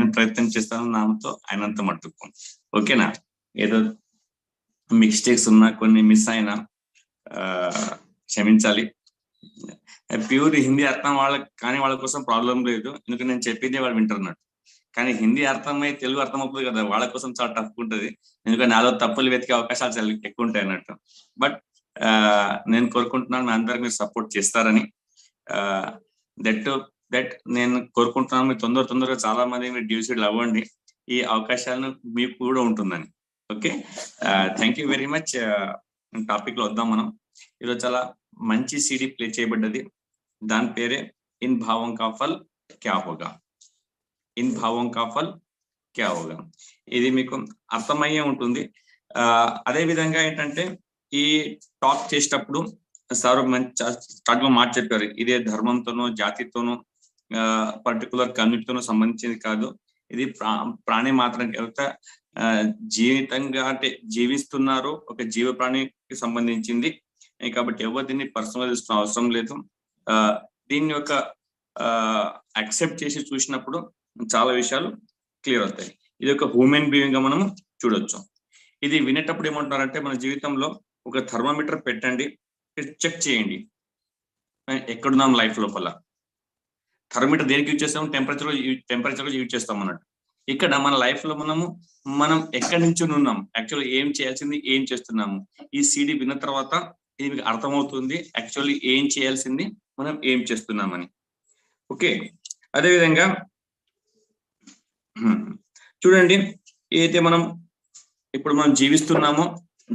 నేను ప్రయత్నం చేస్తాను నామతో అయినంత మట్టుకు. ఓకేనా? ఏదో మిస్టేక్స్ ఉన్నా, కొన్ని మిస్ అయినా క్షమించాలి. ప్యూర్ హిందీ అర్థం కానీ వాళ్ళ కోసం ప్రాబ్లం లేదు, ఎందుకంటే నేను చెప్పిందే వాళ్ళు వింటున్నట్టు. కానీ హిందీ అర్థమై తెలుగు అర్థం అవుతుంది కదా, వాళ్ళ కోసం చాలా టఫ్ ఉంటుంది, ఎందుకంటే నాలో తప్పులు వెతికే అవకాశాలు చాలా ఎక్కువ ఉంటాయి అన్నట్టు. బట్ నేను కోరుకుంటున్నాను మీ అందరికి మీరు సపోర్ట్ చేస్తారని. దట్ నేను కోరుకుంటున్నాను మీరు తొందరగా చాలా మంది మీరు డ్యూసీడ్లు అవ్వండి, ఈ అవకాశాలను మీకు కూడా ఉంటుందని. Okay, thank you very much. Topic లో వద్దాం మనం. ఈరోజు చాలా మంచి సిడి ప్లే చేయబడ్డది, దాని పేరే ఇన్ భావం కా ఫల్ క్యా హోగా. ఇన్ భావం కా ఫల్ క్యా హోగా, ఇది మీకు అర్థమయ్యే ఉంటుంది. అదే విధంగా ఏంటంటే ఈ టాక్ చేసేటప్పుడు సార్ మంచి స్టార్ట్ లో మాట చెప్పారు, ఇదే ధర్మంతోనో జాతితోనో పర్టికులర్ కమ్యూనిటీతోనో సంబంధించింది కాదు, ఇది ప్రాణి మాత్రం జీవితంగా అంటే జీవిస్తున్నారు ఒక జీవ ప్రాణికి సంబంధించింది కాబట్టి ఎవరు దీన్ని పర్సనల్ తీసుకున్న అవసరం లేదు. దీన్ని ఒక యాక్సెప్ట్ చేసి చూసినప్పుడు చాలా విషయాలు క్లియర్ అవుతాయి. ఇది ఒక హ్యూమన్ బీయింగ్ గా మనం చూడొచ్చు. ఇది వినేటప్పుడు ఏమంటున్నారంటే మన జీవితంలో ఒక థర్మోమీటర్ పెట్టండి, చెక్ చేయండి ఎక్కడున్నాం లైఫ్ లోపల. థర్మోమీటర్ దేనికి యూజ్ చేస్తాము? టెంపరేచర్ యూజ్ చేస్తాం అన్నట్టు. ఇక్కడ మన లైఫ్ లో మనం ఎక్కడి నుంచి ఉన్నాం, యాక్చువల్లీ ఏం చేయాల్సింది, ఏం చేస్తున్నాము. ఈ సిడి విన్న తర్వాత ఇది మీకు అర్థమవుతుంది యాక్చువల్లీ ఏం చేయాల్సింది, మనం ఏం చేస్తున్నామని. ఓకే, అదేవిధంగా చూడండి, ఏదైతే ఇప్పుడు మనం జీవిస్తున్నామో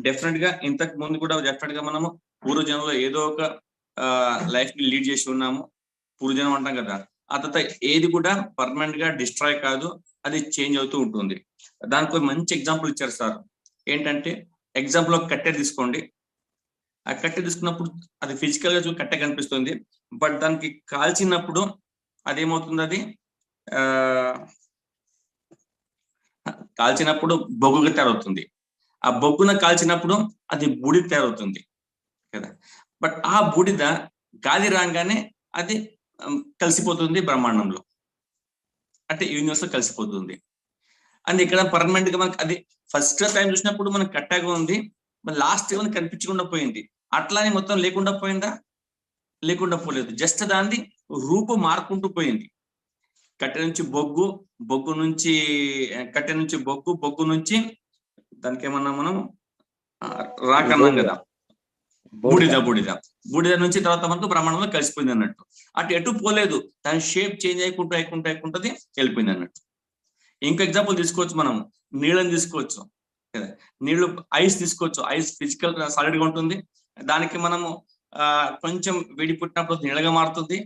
డెఫినెట్ గా ఇంతకు ముందు కూడా డెఫినెట్ గా మనము పూర్వజనంలో ఏదో ఒక లైఫ్ ని లీడ్ చేసి ఉన్నాము. పూర్వజనం అంటాం కదా, ఆ తర్వాత ఏది కూడా పర్మనెంట్ గా డిస్ట్రాయ్ కాదు, అది చేంజ్ అవుతూ ఉంటుంది. దానికి ఒక మంచి ఎగ్జాంపుల్ ఇచ్చారు సార్. ఏంటంటే ఎగ్జాంపుల్ ఒక కట్టె తీసుకోండి, ఆ కట్టె తీసుకున్నప్పుడు అది ఫిజికల్ గా కట్టె కనిపిస్తుంది, బట్ దానికి కాల్చినప్పుడు అదేమవుతుంది, అది కాల్చినప్పుడు బొగ్గుగా తయారవుతుంది. ఆ బొగ్గున కాల్చినప్పుడు అది బూడిద తయారవుతుంది కదా. బట్ ఆ బూడిద గాలి రాగానే అది కలిసిపోతుంది బ్రహ్మాండంలో, అంటే యూనివర్స్ లో కలిసిపోతుంది. అండ్ ఇక్కడ పర్మనెంట్ గా మనకి అది ఫస్ట్ టైం చూసినప్పుడు మనకు కట్టగా ఉంది, లాస్ట్ మనకి కనిపించకుండా పోయింది. అట్లానే మొత్తం లేకుండా పోయిందా? లేకుండా పోలేదు, జస్ట్ దాన్ని రూపు మారుకుంటూ పోయింది. కట్టె నుంచి బొగ్గు, బొగ్గు నుంచి కట్టె నుంచి బొగ్గు, బొగ్గు నుంచి దానికి ఏమన్నా మనం రాకన్నాం కదా, బూడిద నుంచి తర్వాత మనకు బ్రహ్మాండంలో కలిసిపోయింది అన్నట్టు. అటు ఎటు పోలేదు, దాని షేప్ చేంజ్ అయ్యుకుంటది వెళ్ళిపోయింది అన్నట్టు. ఇంకో ఎగ్జాంపుల్ తీసుకోవచ్చు, మనం నీళ్ళని తీసుకోవచ్చు కదా, నీళ్లు ఐస్ తీసుకోవచ్చు. ఐస్ ఫిజికల్ సాలిడ్ గా ఉంటుంది, దానికి మనము కొంచెం వేడి పుట్టినప్పుడు నీళ్ళగా మారుతుంది,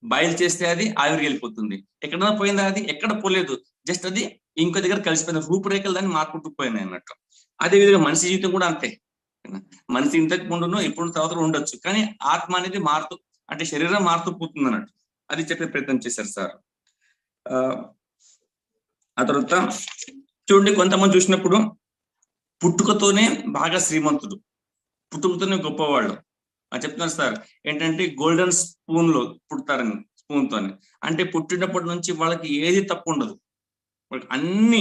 బాయిల్ చేస్తే అది ఆవిరికి వెళ్ళిపోతుంది. ఎక్కడైనా పోయిందా? అది ఎక్కడ పోలేదు, జస్ట్ అది ఇంకో దగ్గర కలిసిపోయింది, రూపురేఖలు దాన్ని మార్చుకుంటూ పోయినాయి అన్నట్టు. అదేవిధంగా మనిషి జీవితం కూడా అంతే. మనిషి ఇంతకు ముందును ఇప్పుడు తర్వాత ఉండొచ్చు, కానీ ఆత్మ అనేది మారుతూ, అంటే శరీరం మారుతూ పోతుంది అన్నట్టు. అది చెప్పే ప్రయత్నం చేశారు సార్. ఆ తర్వాత చూడండి, కొంతమంది చూసినప్పుడు పుట్టుకతోనే బాగా శ్రీమంతుడు, పుట్టుకతోనే గొప్పవాళ్ళు చెప్తున్నారు సార్. ఏంటంటే గోల్డెన్ స్పూన్ లో పుడతారని, స్పూన్ తోని. అంటే పుట్టినప్పటి నుంచి వాళ్ళకి ఏది తప్పు ఉండదు, వాళ్ళకి అన్ని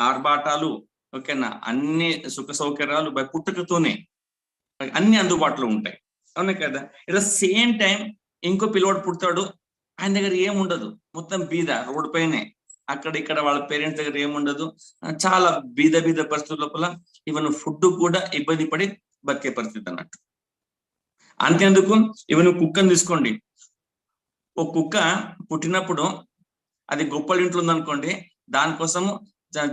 ఆర్భాటాలు, ఓకేనా, అన్ని సుఖ సౌకర్యాలు పుట్టుకతోనే అన్ని అందుబాటులో ఉంటాయి, అవునా కదా. ఇలా సేమ్ టైం ఇంకో పిల్లవాడు పుడతాడు, ఆయన దగ్గర ఏముండదు, మొత్తం బీద, రోడ్డు పైనే, అక్కడ ఇక్కడ వాళ్ళ పేరెంట్స్ దగ్గర ఏముండదు, చాలా బీద పరిస్థితుల లోపల ఈవెన్ ఫుడ్ కూడా ఇబ్బంది పడి బతికే పరిస్థితి అన్నట్టు. అంతేందుకు, ఈవెన్ కుక్కని తీసుకోండి, ఓ కుక్క పుట్టినప్పుడు అది గొప్పల ఇంట్లో ఉందనుకోండి, దానికోసము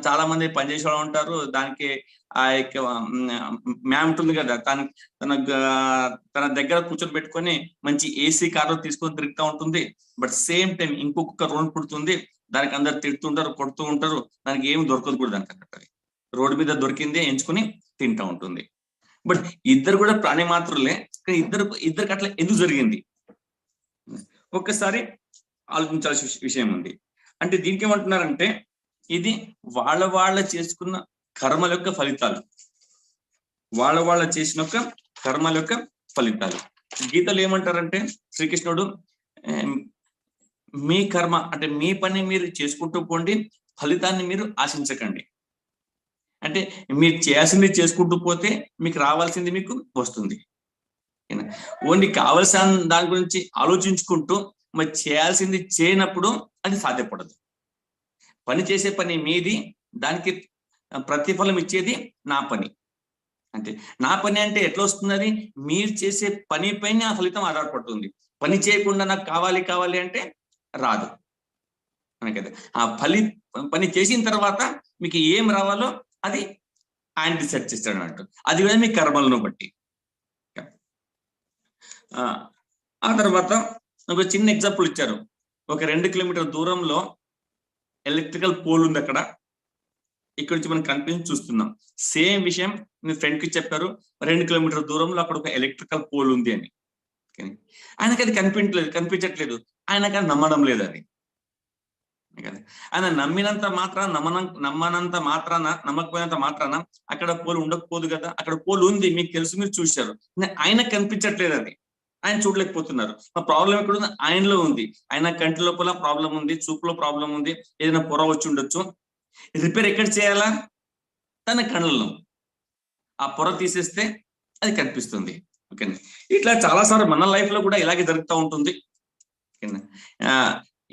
చాలా మంది పనిచేసే వాళ్ళు ఉంటారు, దానికి ఆ యొక్క మ్యామ్ ఉంటుంది కదా, తన దగ్గర కూర్చొని పెట్టుకొని మంచి ఏసీ కార్లో తీసుకొని తిరుగుతూ ఉంటుంది. బట్ సేమ్ టైం ఇంకొక రోడ్ పుడుతుంది, దానికి అందరు తిడుతుంటారు, కొడుతూ ఉంటారు, దానికి ఏమి దొరకదు కూడా, దానికి అన్నట్టు రోడ్డు మీద దొరికిందే ఎంచుకుని తింటూ ఉంటుంది. బట్ ఇద్దరు కూడా ప్రాణి మాత్రలే, ఇద్దరికి అట్లా ఎందుకు జరిగింది ఒక్కసారి ఆలోచించాల్సిన విషయం ఉంది. అంటే దీనికి ఏమంటున్నారంటే ఇది వాళ్ళ చేసుకున్న కర్మల యొక్క ఫలితాలు, వాళ్ళ చేసిన యొక్క కర్మల యొక్క ఫలితాలు. గీతలు ఏమంటారంటే శ్రీకృష్ణుడు మీ కర్మ అంటే మీ పని మీరు చేసుకుంటూ పోండి, ఫలితాన్ని మీరు ఆశించకండి. అంటే మీరు చేయాల్సింది చేసుకుంటూ పోతే మీకు రావాల్సింది మీకు వస్తుంది. ఓన్లీ కావలసిన దాని గురించి ఆలోచించుకుంటూ మరి చేయాల్సింది చేయనప్పుడు అది సాధ్యపడదు. పని చేసే పని మీది, దానికి ప్రతిఫలం ఇచ్చేది నా పని. అంటే నా పని అంటే ఎట్లా వస్తున్నది? మీరు చేసే పని పైన ఆ ఫలితం ఆధారపడుతుంది. పని చేయకుండా నాకు కావాలి అంటే రాదు కదా. ఆ పని చేసిన తర్వాత మీకు ఏం రావాలో అది ఆయన డిసైడ్ చేస్తాడు అన్నట్టు. అది కూడా మీ కర్మలను బట్టి. ఆ తర్వాత ఒక చిన్న ఎగ్జాంపుల్ ఇచ్చారు. ఒక 2 కిలోమీటర్ల దూరంలో ఎలక్ట్రికల్ పోల్ ఉంది. అక్కడ ఇక్కడ నుంచి మనం కనిపించి చూస్తున్నాం. సేమ్ విషయం మీ ఫ్రెండ్ కి చెప్పారు, 2 కిలోమీటర్ల దూరంలో అక్కడ ఒక ఎలక్ట్రికల్ పోల్ ఉంది అని. ఆయనకి అది కనిపించట్లేదు. ఆయనకి అది నమ్మడం లేదు. అది ఆయన నమ్మినంత మాత్రాన నమ్మనంత మాత్రాన నమ్మకపోయినంత మాత్రాన అక్కడ పోల్ ఉండకపోదు కదా. అక్కడ పోల్ ఉంది, మీకు తెలుసు, మీరు చూశారు. ఆయనకు కనిపించట్లేదు, అది ఆయన చూడలేకపోతున్నారు. ఆ ప్రాబ్లం ఎక్కడ ఉంది? ఆయనలో ఉంది. ఆయన కంటి లోపల ప్రాబ్లం ఉంది, చూపులో ప్రాబ్లం ఉంది, ఏదైనా పొర వచ్చి ఉండొచ్చు. రిపేర్ ఎక్కడ చేయాలా? తన కళ్ళల్లో. ఆ పొర తీసేస్తే అది కనిపిస్తుంది. ఓకేనా. ఇట్లా చాలాసార్లు మన లైఫ్ లో కూడా ఇలాగే జరుగుతూ ఉంటుంది. ఓకేనా.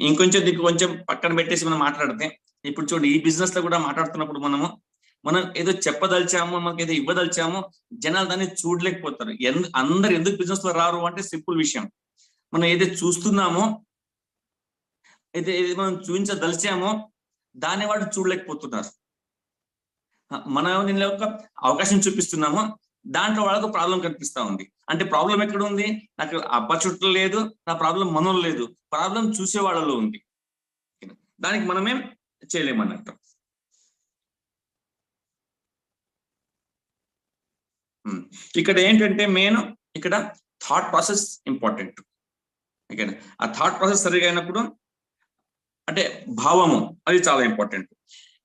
ఇంకొంచెం కొంచెం పక్కన పెట్టేసి మనం మాట్లాడితే, ఇప్పుడు చూడండి, ఈ బిజినెస్ లో కూడా మాట్లాడుతున్నప్పుడు మనం ఏదో చెప్పదలిచాము, మనకి ఏదో ఇవ్వదలిచాము, జనాలు దాన్ని చూడలేకపోతారు. అందరు ఎందుకు బిజినెస్ లో రారు అంటే సింపుల్ విషయం. మనం ఏదైతే చూస్తున్నామో, అయితే మనం చూపించదలిచామో దాన్ని వాడు చూడలేకపోతున్నారు. మనం దీనిలో ఒక అవకాశం చూపిస్తున్నామో దాంట్లో వాళ్ళకు ప్రాబ్లం కనిపిస్తా ఉంది. అంటే ప్రాబ్లం ఎక్కడ ఉంది? నాకు అబ్బ లేదు, నా ప్రాబ్లం మనలో లేదు, ప్రాబ్లం చూసే వాళ్ళలో ఉంది. దానికి మనమేం చేయలేమన్నట్టు. ఇక్కడ ఏంటంటే మెయిన్ ఇక్కడ థాట్ ప్రాసెస్ ఇంపార్టెంట్. ఓకేనా. ఆ థాట్ ప్రాసెస్ సరిగా అయినప్పుడు అంటే భావము అది చాలా ఇంపార్టెంట్.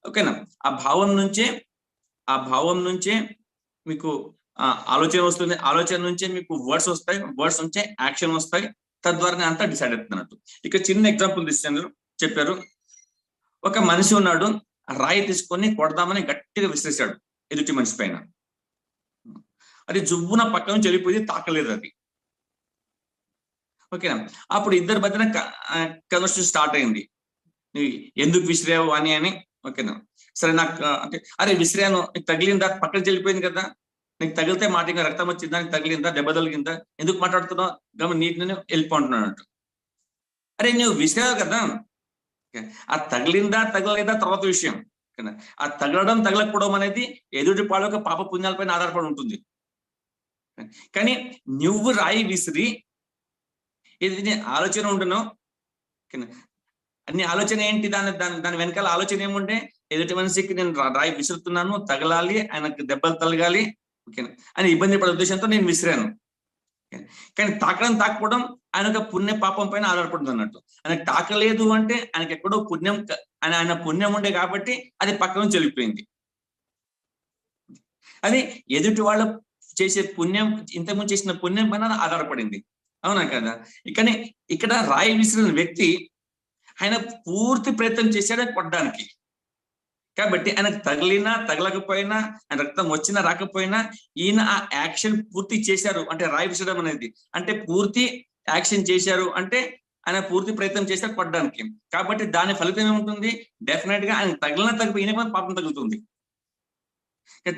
ఓకేనా. ఆ భావం నుంచే మీకు ఆలోచన వస్తుంది. ఆలోచన నుంచే మీకు వర్డ్స్ వస్తాయి, వర్డ్స్ నుంచే యాక్షన్ వస్తాయి. తద్వారా అంతా డిసైడ్ అవుతున్నట్టు. ఇక చిన్న ఎగ్జాంపుల్ తీసాను. చెప్పారు, ఒక మనిషి ఉన్నాడు, రాయి తీసుకొని కొడదామని గట్టిగా విసిరేశాడు ఎదుటి మనిషి పైన. అది జువ్వున పక్క నుంచి వెళ్ళిపోయి తాకలేదు అది. ఓకేనా. అప్పుడు ఇద్దరి మధ్యన కన్వర్సేషన్ స్టార్ట్ అయింది. ఎందుకు విసిరావు అని. ఓకేనా. సరే, నాకు అంటే అరే విసిరాను, నీకు తగిలిందా? పక్కకి వెళ్ళిపోయింది కదా. నీకు తగిలితే మాట ఇంకా రక్తం వచ్చిందా? నీకు తగిలిందా? దెబ్బ తగిలిందా? ఎందుకు మాట్లాడుతున్నావు? గమని నీటిని వెళ్ళిపోంటున్నాడు అంటూ. అరే నువ్వు విసిరావు కదా. ఆ తగిలిందా తగలేదా తర్వాత విషయం. ఆ తగలడం తగలకపోవడం అనేది ఎదుటి పాడు యొక్క పాప పుణ్యాలపైన ఆధారపడి ఉంటుంది. కానీ నువ్వు రాయి విసిరి ఇది ఆలోచన ఉంటున్నావు. అన్ని ఆలోచన ఏంటి? దాని వెనకాల ఆలోచన ఏముంటే, ఎదుటి మనిషికి నేను రాయి విసురుతున్నాను, తగలాలి, ఆయనకు దెబ్బలు తగలాలి, ఓకేనా అని ఇబ్బంది పడే ఉద్దేశంతో నేను విసిరాను. కానీ తాకపోవడం ఆయన ఒక పుణ్య పాపం పైన ఆధారపడుతుంది అన్నట్టు. ఆయనకు తాకలేదు అంటే ఆయనకి ఎక్కడో పుణ్యం, ఆయన పుణ్యం ఉండే కాబట్టి అది పక్క నుంచి వెళ్ళిపోయింది. అది ఎదుటి వాళ్ళు చేసే పుణ్యం, ఇంతకుముందు చేసిన పుణ్యం పైన ఆధారపడింది. అవునా కదా. కానీ ఇక్కడ రాయి విసిరిన వ్యక్తి ఆయన పూర్తి ప్రయత్నం చేశాడు కొట్టడానికి. కాబట్టి ఆయనకు తగిలినా తగలకపోయినా, ఆయన రక్తం వచ్చినా రాకపోయినా, ఈయన ఆ యాక్షన్ పూర్తి చేశారు అంటే రాయి విసరడం అనేది అంటే పూర్తి యాక్షన్ చేశారు అంటే ఆయన పూర్తి ప్రయత్నం చేశారు కొట్టడానికి. కాబట్టి దాని ఫలితం ఏముంటుంది? డెఫినెట్ గా ఆయన తగిలిన ఈయన పాపం తగులుతుంది.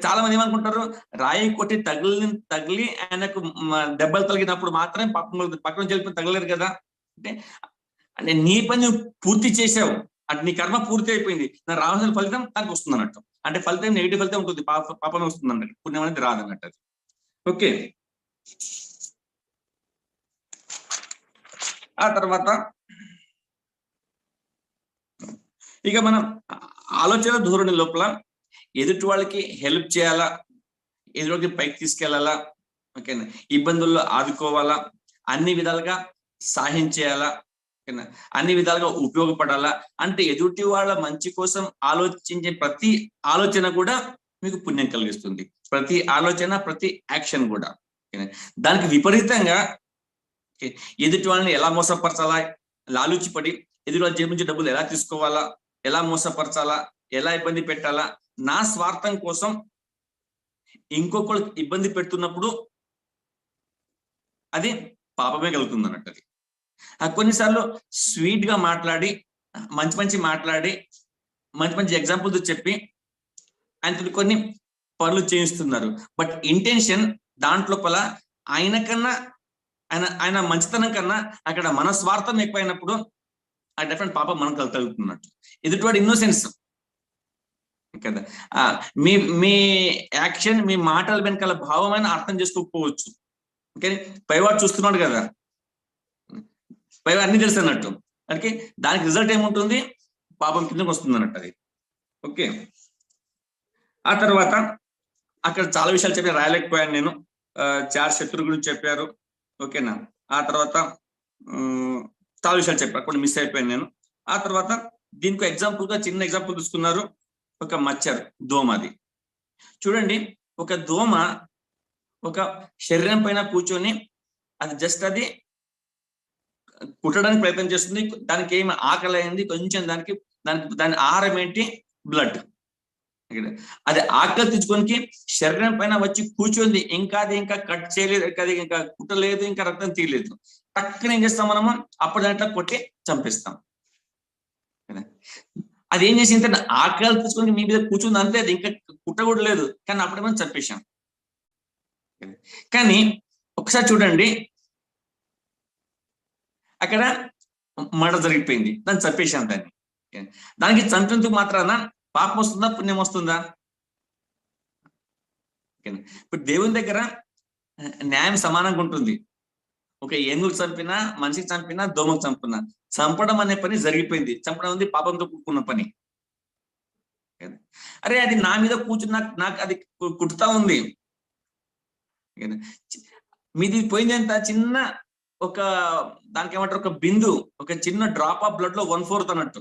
చాలా మంది ఏమనుకుంటారు, రాయి కొట్టి తగిలి ఆయనకు దెబ్బలు తగిలినప్పుడు మాత్రమే పాపం పక్కన వెళ్ళిపోయి తగలేరు కదా. అంటే నీ పని నువ్వు పూర్తి చేసావు అంటే నీ కర్మ పూర్తి అయిపోయింది, నాకు రావాల్సిన ఫలితం దానికి వస్తుంది అన్నట్టు. అంటే ఫలితం నెగిటివ్ ఫలితం ఉంటుంది, పాపమే వస్తుంది అన్నట్టు, పుణ్యం అనేది రాదన్నట్టు అది. ఓకే. ఆ తర్వాత ఇక మనం ఆలోచన ధోరణి లోపల ఎదుటి వాళ్ళకి హెల్ప్ చేయాలా, ఎదుటి వాళ్ళకి పైకి తీసుకెళ్లాలా, ఓకేనా, ఇబ్బందుల్లో ఆదుకోవాలా, అన్ని విధాలుగా సహాయం చేయాలా, అన్ని విధాలుగా ఉపయోగపడాలా అంటే ఎదుటి వాళ్ళ మంచి కోసం ఆలోచించే ప్రతి ఆలోచన కూడా మీకు పుణ్యం కలిగిస్తుంది. ప్రతి ఆలోచన, ప్రతి యాక్షన్ కూడా. దానికి విపరీతంగా ఎదుటి వాళ్ళని ఎలా మోసపరచాలా, లాలూచిపడి ఎదుటి వాళ్ళ జేబు నుంచి డబ్బులు ఎలా తీసుకోవాలా, ఎలా మోసపరచాలా, ఎలా ఇబ్బంది పెట్టాలా, నా స్వార్థం కోసం ఇంకొకరికి ఇబ్బంది పెడుతున్నప్పుడు అది పాపమే కలుగుతుంది అన్నట్టు. అది కొన్నిసార్లు స్వీట్ గా మాట్లాడి, మంచి మాట్లాడి, మంచి ఎగ్జాంపుల్స్ చెప్పి ఆయన కొన్ని పనులు చేయిస్తున్నారు. బట్ ఇంటెన్షన్ దాంట్లోపల ఆయన కన్నా ఆయన మంచితనం కన్నా అక్కడ మన స్వార్థం ఎక్కువైనప్పుడు ఆ డెఫినెట్ పాపం మనం కలుగుతున్నట్టు. ఎదుటివాడు ఇన్నోసెన్స్ కదా. మీ యాక్షన్, మీ మాటల వెనకాల భావమైన అర్థం చేసుకోకపోవచ్చు, ఓకే. పైవాడు చూస్తున్నాడు కదా, పైవాడు అన్ని తెలుసు అన్నట్టు. ఓకే, దానికి రిజల్ట్ ఏముంటుంది, పాపం కిందకి వస్తుంది అన్నట్టు అది. ఓకే, ఆ తర్వాత అక్కడ చాలా విషయాలు చెప్పి రాయలేకపోయాను నేను. చార్ శత్రు గురించి చెప్పారు, ఓకేనా. ఆ తర్వాత చాలా విషయాలు చెప్పారు, కొన్ని మిస్ అయిపోయాను నేను. ఆ తర్వాత దీనికి ఎగ్జాంపుల్ గా చిన్న ఎగ్జాంపుల్ తీసుకున్నారు, ఒక మచ్చర్ దోమ. అది చూడండి, ఒక దోమ ఒక శరీరం పైన కూర్చొని అది జస్ట్ అది కుట్టడానికి ప్రయత్నం చేస్తుంది. దానికి ఏమి ఆకలి అయింది కొంచెం, దాని ఆహారం ఏంటి, బ్లడ్. అది ఆకలి తెచ్చుకోనికి శరీరం పైన వచ్చి కూర్చొంది, ఇంకా కట్ చేయలేదు, ఇంకా కుట్టలేదు, ఇంకా రక్తం తీయలేదు. టక్కున ఏం చేస్తాం మనము, అప్పుడు దాంట్లో కొట్టి చంపిస్తాం. అది ఏం చేసింది, ఆకలి తెచ్చుకొని మీ మీద కూర్చుంది అంతే, అది ఇంకా కుట్ట కూడా లేదు, కానీ అప్పుడే మనం చంపేశాం. కానీ ఒకసారి చూడండి, అక్కడ మర్డర్ జరిగిపోయింది, దాన్ని చంపేశాం. దానికి చంపినందుకు మాత్రాన పాపం వస్తుందా, పుణ్యం వస్తుందా? ఇప్పుడు దేవుని దగ్గర న్యాయం సమానంగా ఉంటుంది. ఒక ఏనుగుకు చంపినా, మనిషికి చంపినా, దోమకు చంపినా, చంపడం అనే పని జరిగిపోయింది. చంపడం ఉంది పాపంతో కూడుకున్న పని. అరే అది నా మీద కూర్చుని నాకు అది కుట్టుతా ఉంది. మీది పోయింది ఎంత, చిన్న ఒక దానికి ఏమంటారు, ఒక బిందు, ఒక చిన్న డ్రాప్ ఆఫ్ బ్లడ్ లో 1/4 అన్నట్టు.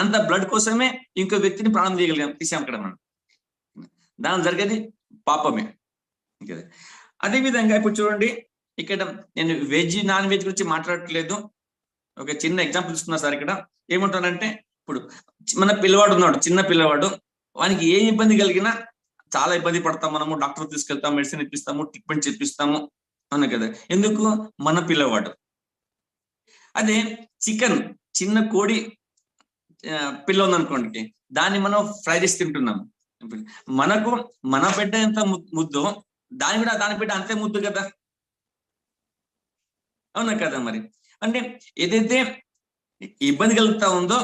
అంత బ్లడ్ కోసమే ఇంకో వ్యక్తిని ప్రాణం తీసాం అక్కడ మనం. దాని జరిగేది పాపమే. అదే విధంగా ఇప్పుడు చూడండి, ఇక్కడ నేను వెజ్ నాన్ వెజ్ గురించి మాట్లాడట్లేదు, ఒక చిన్న ఎగ్జాంపుల్ ఇస్తున్నా సార్. ఇక్కడ ఏమంటానంటే, ఇప్పుడు మన పిల్లవాడు ఉన్నాడు, చిన్న పిల్లవాడు, వానికి ఏ ఇబ్బంది కలిగినా చాలా ఇబ్బంది పడతాం మనము. డాక్టర్ తీసుకెళ్తాం, మెడిసిన్ ఇప్పిస్తాము, ట్రీట్మెంట్ చేపిస్తాము, అవును కదా. ఎందుకు, మన పిల్లవాడు. అదే చికెన్, చిన్న కోడి పిల్ల ఉందనుకోండి, దాన్ని మనం ఫ్రై చేసి తింటున్నాము. మనకు మన బిడ్డ ఎంత ముద్దు, దాని బిడ్డ అంతే ముద్దు కదా, అవునా కదా. మరి అంటే ఏదైతే ఇబ్బంది కలుగుతా ఉందో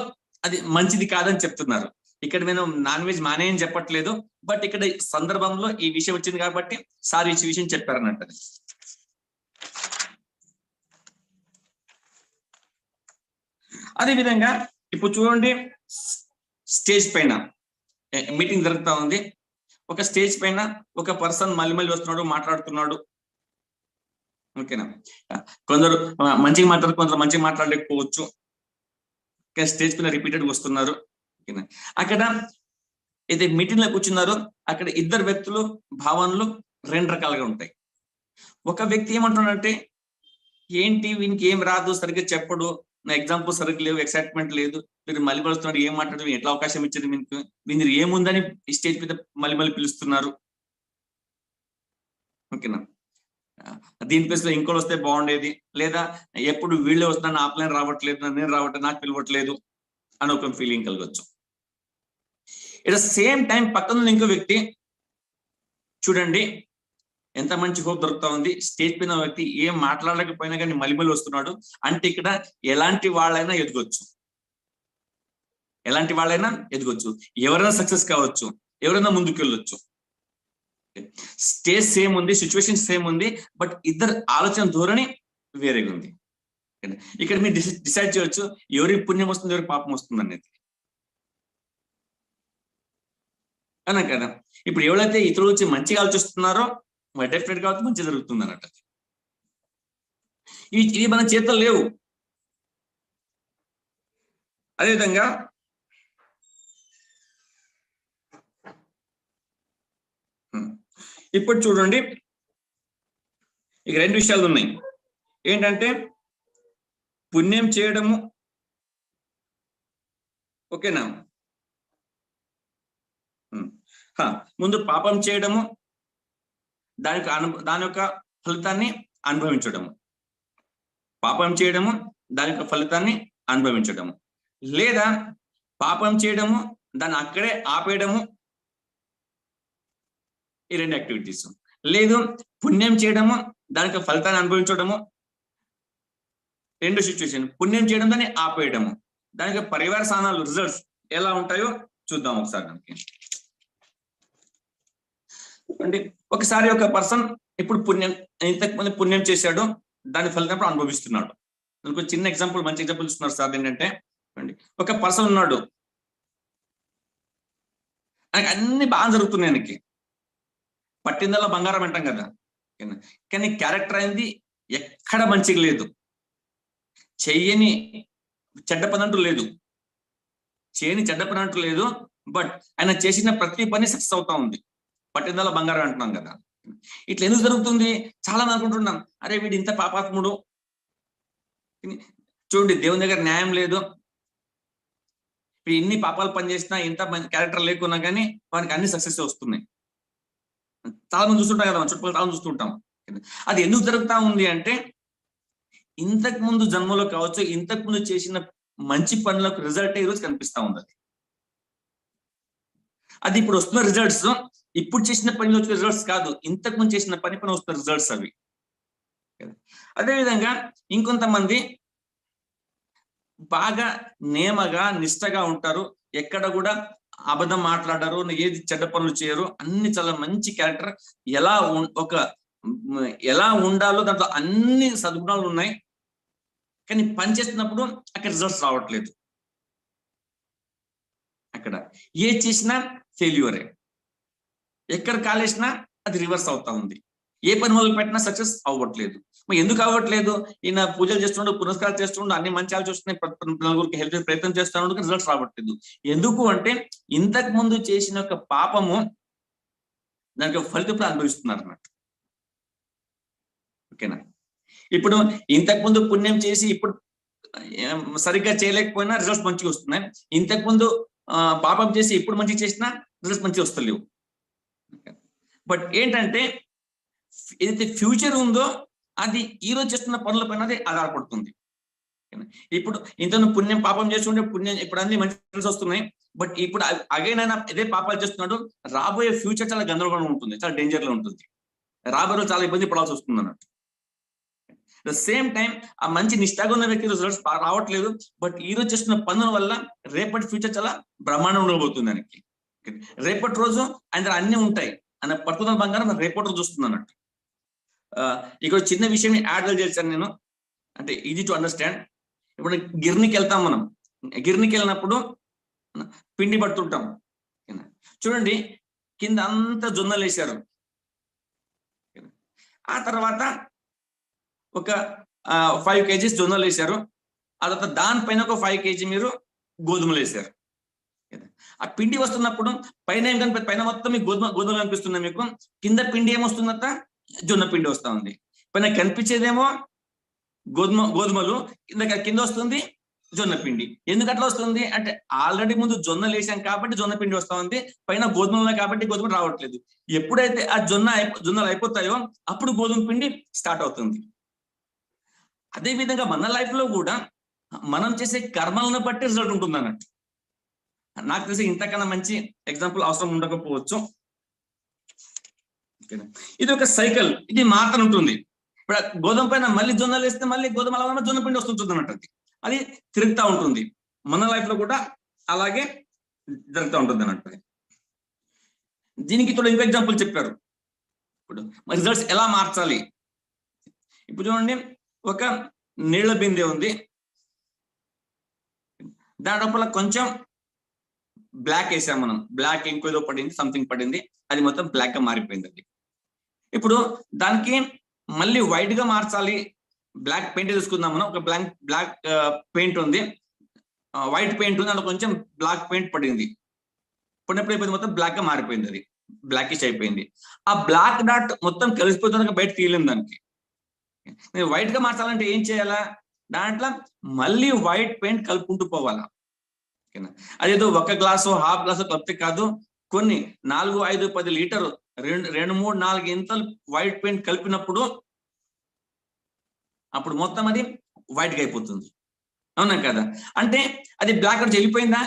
అది మంచిది కాదని చెప్తున్నారు. ఇక్కడ నేను నాన్ వెజ్ మానేయని చెప్పట్లేదు, బట్ ఇక్కడ సందర్భంలో ఈ విషయం వచ్చింది కాబట్టి సార్ ఈ విషయం చెప్పారన్నట్టు. అదే విధంగా ఇప్పుడు చూడండి, స్టేజ్ పైన మీటింగ్ జరుగుతా ఉంది. ఒక స్టేజ్ పైన ఒక పర్సన్ మళ్ళీ వస్తున్నాడు, మాట్లాడుతున్నాడు, ఓకేనా. కొందరు మంచిగా మాట్లాడు, కొందరు మంచిగా మాట్లాడలేకపోవచ్చు. స్టేజ్ పైన రిపీటెడ్ వస్తున్నారు, ఓకేనా. అక్కడ అయితే మీటింగ్ లో కూర్చున్నారు, అక్కడ ఇద్దరు వ్యక్తులు భావనలు 2 రకాలుగా ఉంటాయి. ఒక వ్యక్తి ఏమంటున్నాడంటే, ఏంటి వీనికి ఏం రాదు, సరిగ్గా చెప్పడు, నా ఎగ్జాంపుల్ సరిగ్గా లేవు, ఎక్సైట్మెంట్ లేదు, మీరు మళ్ళీ వస్తున్నాడు, ఏం మాట్లాడు, ఎట్లా అవకాశం ఇచ్చింది మీకు, మీరు ఏముందని స్టేజ్ మీద మళ్ళీ పిలుస్తున్నారు, ఓకేనా. దీని ప్లేస్ లో ఇంకోటి వస్తే బాగుండేది, లేదా ఎప్పుడు వీళ్ళే వస్తున్నా, నా ప్లాన్ రావట్లేదు, నేను రావట్లేదు, నాకు పిలవట్లేదు అని ఒక ఫీలింగ్ కలగచ్చు. ఇట్ సేమ్ టైం పక్కన ఇంకో వ్యక్తి చూడండి, ఎంత మంచి హోప్ దొరుకుతా ఉంది. స్టేజ్ పైన వ్యక్తి ఏం మాట్లాడలేకపోయినా కానీ మళ్ళీ వస్తున్నాడు అంటే, ఇక్కడ ఎలాంటి వాళ్ళైనా ఎదగొచ్చు, ఎవరైనా సక్సెస్ కావచ్చు, ఎవరైనా ముందుకు వెళ్ళొచ్చు. స్టేజ్ సేమ్ ఉంది, సిచ్యువేషన్ సేమ్ ఉంది, బట్ ఇద్దరు ఆలోచన ధోరణి వేరేగా ఉంది. ఇక్కడ మీరు డిసైడ్ చేయొచ్చు ఎవరికి పుణ్యం వస్తుంది, ఎవరికి పాపం వస్తుంది అనేది, అన్నా కదా. ఇప్పుడు ఎవరైతే ఇతరుల నుంచి మంచిగా ఆలోచిస్తున్నారో డెఫినెట్ గా మంచి జరుగుతుంది అన్నట్టు. ఇవి మన చేతుల్లో లేవు. అదేవిధంగా ఇప్పుడు చూడండి, ఇక 2 విషయాలు ఉన్నాయి. ఏంటంటే పుణ్యం చేయడము, ఓకేనా? ముందు పాపం చేయడము, దాని యొక్క ఫలితాన్ని అనుభవించడము. పాపం చేయడము, దాని యొక్క ఫలితాన్ని అనుభవించడము. లేదా పాపం చేయడము, దాన్ని అక్కడే ఆపేయడము, ఈ 2 యాక్టివిటీస్. లేదు పుణ్యం చేయడము, దానికి ఫలితాన్ని అనుభవించడము, 2 సిచ్యువేషన్. పుణ్యం చేయడం, దాన్ని ఆపేయడము. దానికి పర్యవసానాలు, రిజల్ట్స్ ఎలా ఉంటాయో చూద్దాం ఒకసారి. దానికి అంటే ఒకసారి ఒక పర్సన్ ఇప్పుడు ఇంతకు ముందు పుణ్యం చేశాడు, దాని ఫలితం అనుభవిస్తున్నాడు. దానికి చిన్న ఎగ్జాంపుల్, మంచి ఎగ్జాంపుల్ ఇస్తున్నారు సార్. ఏంటంటే ఒక పర్సన్ ఉన్నాడు, ఆయనకి అన్ని బాగా జరుగుతున్నాయి, ఆయనకి పట్టిందల్లా బంగారం అంటాం కదా. కానీ క్యారెక్టర్ అయింది ఎక్కడ మంచిగా లేదు, చెయ్యని చెడ్డ పని అంటూ లేదు, బట్ ఆయన చేసిన ప్రతి పని సక్సెస్ అవుతా ఉంది. పట్టిందల్లా బంగారం అంటున్నాం కదా. ఇట్లా ఎందుకు జరుగుతుంది? చాలా అనుకుంటున్నాం, అరే వీడు ఇంత పాపాత్ముడు, చూడండి దేవుని దగ్గర న్యాయం లేదు, ఇన్ని పాపాలు పనిచేసినా, ఇంత క్యారెక్టర్ లేకున్నా కానీ వానికి అన్ని సక్సెస్ వస్తున్నాయి. చాలా మంది చూస్తుంటాం కదా, చుట్టుపక్కల చాలా చూస్తుంటాం. అది ఎందుకు జరుగుతా ఉంది అంటే, ఇంతకు ముందు జన్మలో కావచ్చు, ఇంతకు ముందు చేసిన మంచి పనులకు రిజల్ట్ ఈ రోజు కనిపిస్తా ఉంది. అది ఇప్పుడు వస్తున్న రిజల్ట్స్, ఇప్పుడు చేసిన పనిలో వచ్చిన రిజల్ట్స్ కాదు, ఇంతకు ముందు చేసిన పని వస్తున్న రిజల్ట్స్ అవి. అదేవిధంగా ఇంకొంతమంది బాగా నేమగా నిష్టగా ఉంటారు, ఎక్కడ కూడా అబద్ధం మాట్లాడరు, ఏది చెడ్డ పనులు చేయరు, అన్ని చాలా మంచి క్యారెక్టర్, ఎలా ఉండాలో దాంట్లో అన్ని సద్గుణాలు ఉన్నాయి. కానీ పని చేస్తున్నప్పుడు అక్కడ రిజల్ట్స్ రావట్లేదు. అక్కడ ఏ చేసినా ఫెయిల్యూరే, ఎక్కడ కాలేసినా అది రివర్స్ అవుతా ఉంది, ఏ పని మొదలు పెట్టినా సక్సెస్ అవ్వట్లేదు. మరి ఎందుకు అవ్వట్లేదు? ఈయన పూజలు చేస్తున్నాడు, పురస్కారాలు చేస్తున్నాడు, అన్ని మంచి ఆలోచిస్తున్నాయి, నలుగురికి హెల్ప్ చేసే ప్రయత్నం చేస్తున్నాడు, రిజల్ట్స్ రావట్లేదు. ఎందుకు అంటే ఇంతకు ముందు చేసిన ఒక పాపము దానికి ఫలితం అనుభవిస్తున్నారు అన్నట్టు. ఓకేనా? ఇప్పుడు ఇంతకు ముందు పుణ్యం చేసి ఇప్పుడు సరిగ్గా చేయలేకపోయినా రిజల్ట్స్ మంచిగా వస్తున్నాయి, ఇంతకు ముందు పాపం చేసి ఇప్పుడు మంచిగా చేసినా రిజల్ట్స్ మంచిగా వస్తలేవు. బట్ ఏంటంటే ఏదైతే ఫ్యూచర్ ఉందో అది ఈ రోజు చేస్తున్న పనుల పైన అది ఆధారపడుతుంది. ఇప్పుడు ఇంత పుణ్యం పాపం చేస్తుంటే పుణ్యం ఇప్పుడు అన్ని మంచి రిజల్ట్స్ వస్తున్నాయి, బట్ ఇప్పుడు అగైన్ అయినా ఇదే పాపాలు చేస్తున్నాడు, రాబోయే ఫ్యూచర్ చాలా గందరగోళంగా ఉంటుంది, చాలా డేంజర్ లో ఉంటుంది, రాబోయే రోజు చాలా ఇబ్బంది పడాల్సి వస్తుంది అన్నట్టు. ద సేమ్ టైం ఆ మంచి నిష్ఠాగా ఉన్న వ్యక్తి రిజల్ట్స్ రావట్లేదు, బట్ ఈ రోజు చేస్తున్న పనుల వల్ల రేపటి ఫ్యూచర్ చాలా బ్రహ్మాండంగా ఉండబోతుంది. దానికి రేపటి రోజు ఆయన అన్ని ఉంటాయి అన్న పట్టుదల బంగారం రేపటి రోజు వస్తుంది అన్నట్టు. ఇక్కడ చిన్న విషయం యాడ్ చేశాను నేను, అంటే ఈజీ టు అండర్స్టాండ్. ఇప్పుడు గిర్నికి వెళ్తాం మనం, గిర్నికి వెళ్ళినప్పుడు పిండి పడుతుంటాం. చూడండి కింద అంతా జొన్నలు వేశారు, ఆ తర్వాత ఒక 5 kgs జొన్నలు వేశారు, ఆ తర్వాత దానిపైన ఒక 5 kg మీరు గోధుమలు వేశారు. ఆ పిండి వస్తున్నప్పుడు పైన ఏం కనిపి పైన మొత్తం మీకు గోధుమలు కనిపిస్తున్నాయి, మీకు కింద పిండి ఏమొస్తుందంట జొన్న పిండి వస్తా ఉంది. పైన కనిపించేదేమో గోధుమలు, కింద వస్తుంది జొన్న పిండి. ఎందుకు అట్లా వస్తుంది అంటే ఆల్రెడీ ముందు జొన్నలు వేసాం కాబట్టి జొన్న పిండి వస్తా ఉంది, పైన గోధుమలు కాబట్టి గోధుమ రావట్లేదు. ఎప్పుడైతే ఆ జొన్నలు అయిపోతాయో అప్పుడు గోధుమ పిండి స్టార్ట్ అవుతుంది. అదే విధంగా మన లైఫ్ లో కూడా మనం చేసే కర్మలను బట్టి రిజల్ట్ ఉంటుంది అన్నట్టు. నాకు తెలిసి ఇంతకన్నా మంచి ఎగ్జాంపుల్ అవసరం ఉండకపోవచ్చు. ఇది ఒక సైకిల్, ఇది మాత్రం ఉంటుంది. ఇప్పుడు గోధుమ పైన మళ్ళీ జొన్నలు వేస్తే మళ్ళీ గోధుమ అలా జొన్న పిండి వస్తుంటుంది అన్నట్టు, అది తిరుగుతూ ఉంటుంది. మన లైఫ్ లో కూడా అలాగే జరుగుతూ ఉంటుంది అన్నట్టు. దీనికి ఇప్పుడు ఇంకో ఎగ్జాంపుల్ చెప్పారు. ఇప్పుడు రిజల్ట్స్ ఎలా మార్చాలి? ఇప్పుడు చూడండి, ఒక నీళ్ల బిందె ఉంది, దాని లోపల కొంచెం బ్లాక్ వేసాం మనం, బ్లాక్ ఇంకేదో పడింది, సంథింగ్ పడింది, అది మొత్తం బ్లాక్ గా మారిపోయింది. అది ఇప్పుడు దానికి మళ్ళీ వైట్ గా మార్చాలి, బ్లాక్ పెయింట్ తీసుకుందాం మనం. ఒక బ్లాక్ పెయింట్ ఉంది, వైట్ పెయింట్ ఉంది, అందులో కొంచెం బ్లాక్ పెయింట్ పడింది, పడినప్పుడు అయిపోయింది, మొత్తం బ్లాక్ గా మారిపోయింది, అది బ్లాకిష్ అయిపోయింది. ఆ బ్లాక్ డాట్ మొత్తం కలిసిపోతుంది, బయట తీయలేము దానికి. నేను వైట్ గా మార్చాలంటే ఏం చేయాలా? దాంట్లో మళ్ళీ వైట్ పెయింట్ కలుపుకుంటూ పోవాలా. ఓకేనా. అదేదో ఒక గ్లాసు హాఫ్ గ్లాసు కలిపితే కాదు, కొన్ని 4, 5, 10 లీటరు 2, 3, 4 ఇంతలు వైట్ పెయింట్ కలిపినప్పుడు అప్పుడు మొత్తం అది వైట్ గా అయిపోతుంది. అవునా కదా? అంటే అది బ్లాక్ నుంచి వెళ్ళిపోయిందా?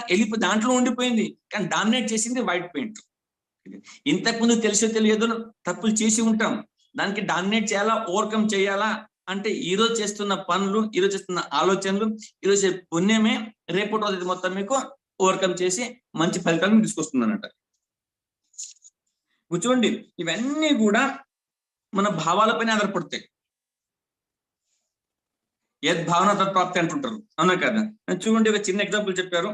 దాంట్లో ఉండిపోయింది, కానీ డామినేట్ చేసింది వైట్ పెయింట్. ఇంతకుముందు తెలిసో తెలియదు తప్పులు చేసి ఉంటాం, దానికి డామినేట్ చేయాలా, ఓవర్కమ్ చేయాలా అంటే ఈరోజు చేస్తున్న పనులు, ఈరోజు చేస్తున్న ఆలోచనలు, ఈరోజు పుణ్యమే రేపటి రోజు మొత్తం మీకు ఓవర్కమ్ చేసి మంచి ఫలితాలను తీసుకొస్తుందన్నట. చూడండి, ఇవన్నీ కూడా మన భావాలపైన ఆధారపడతాయి. యద్భావన తత్ప్రాప్తి అంటుంటారు, అవునా కదా? చూడండి, ఒక చిన్న ఎగ్జాంపుల్ చెప్పారు.